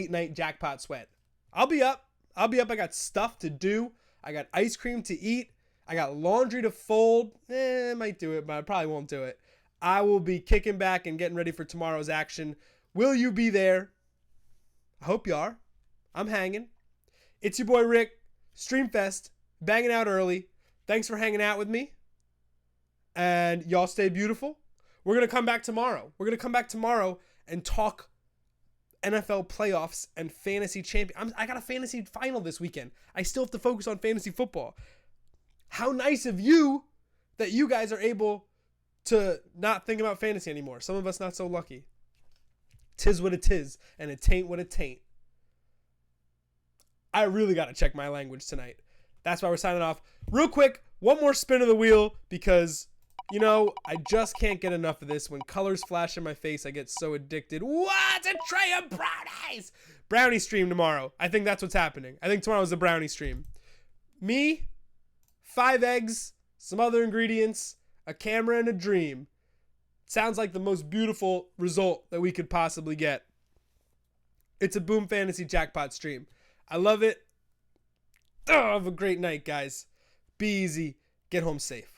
night jackpot sweat. I'll be up. I got stuff to do. I got ice cream to eat. I got laundry to fold. I might do it, but I probably won't do it. I will be kicking back and getting ready for tomorrow's action. Will you be there? I hope you are. I'm hanging. It's your boy Rick, Streamfest, banging out early. Thanks for hanging out with me. And y'all stay beautiful. We're going to come back tomorrow. And talk NFL playoffs and fantasy champion. I got a fantasy final this weekend. I still have to focus on fantasy football. How nice of you that you guys are able to not think about fantasy anymore. Some of us not so lucky. Tis what it is, and it tain't what it tain't. I really got to check my language tonight. That's why we're signing off. Real quick, one more spin of the wheel because, you know, I just can't get enough of this. When colors flash in my face, I get so addicted. What? A tray of brownies! Brownie stream tomorrow. I think that's what's happening. I think tomorrow's the brownie stream. Me, 5 eggs, some other ingredients, a camera, and a dream. Sounds like the most beautiful result that we could possibly get. It's a Boom Fantasy Jackpot stream. I love it. Have a great night, guys. Be easy. Get home safe.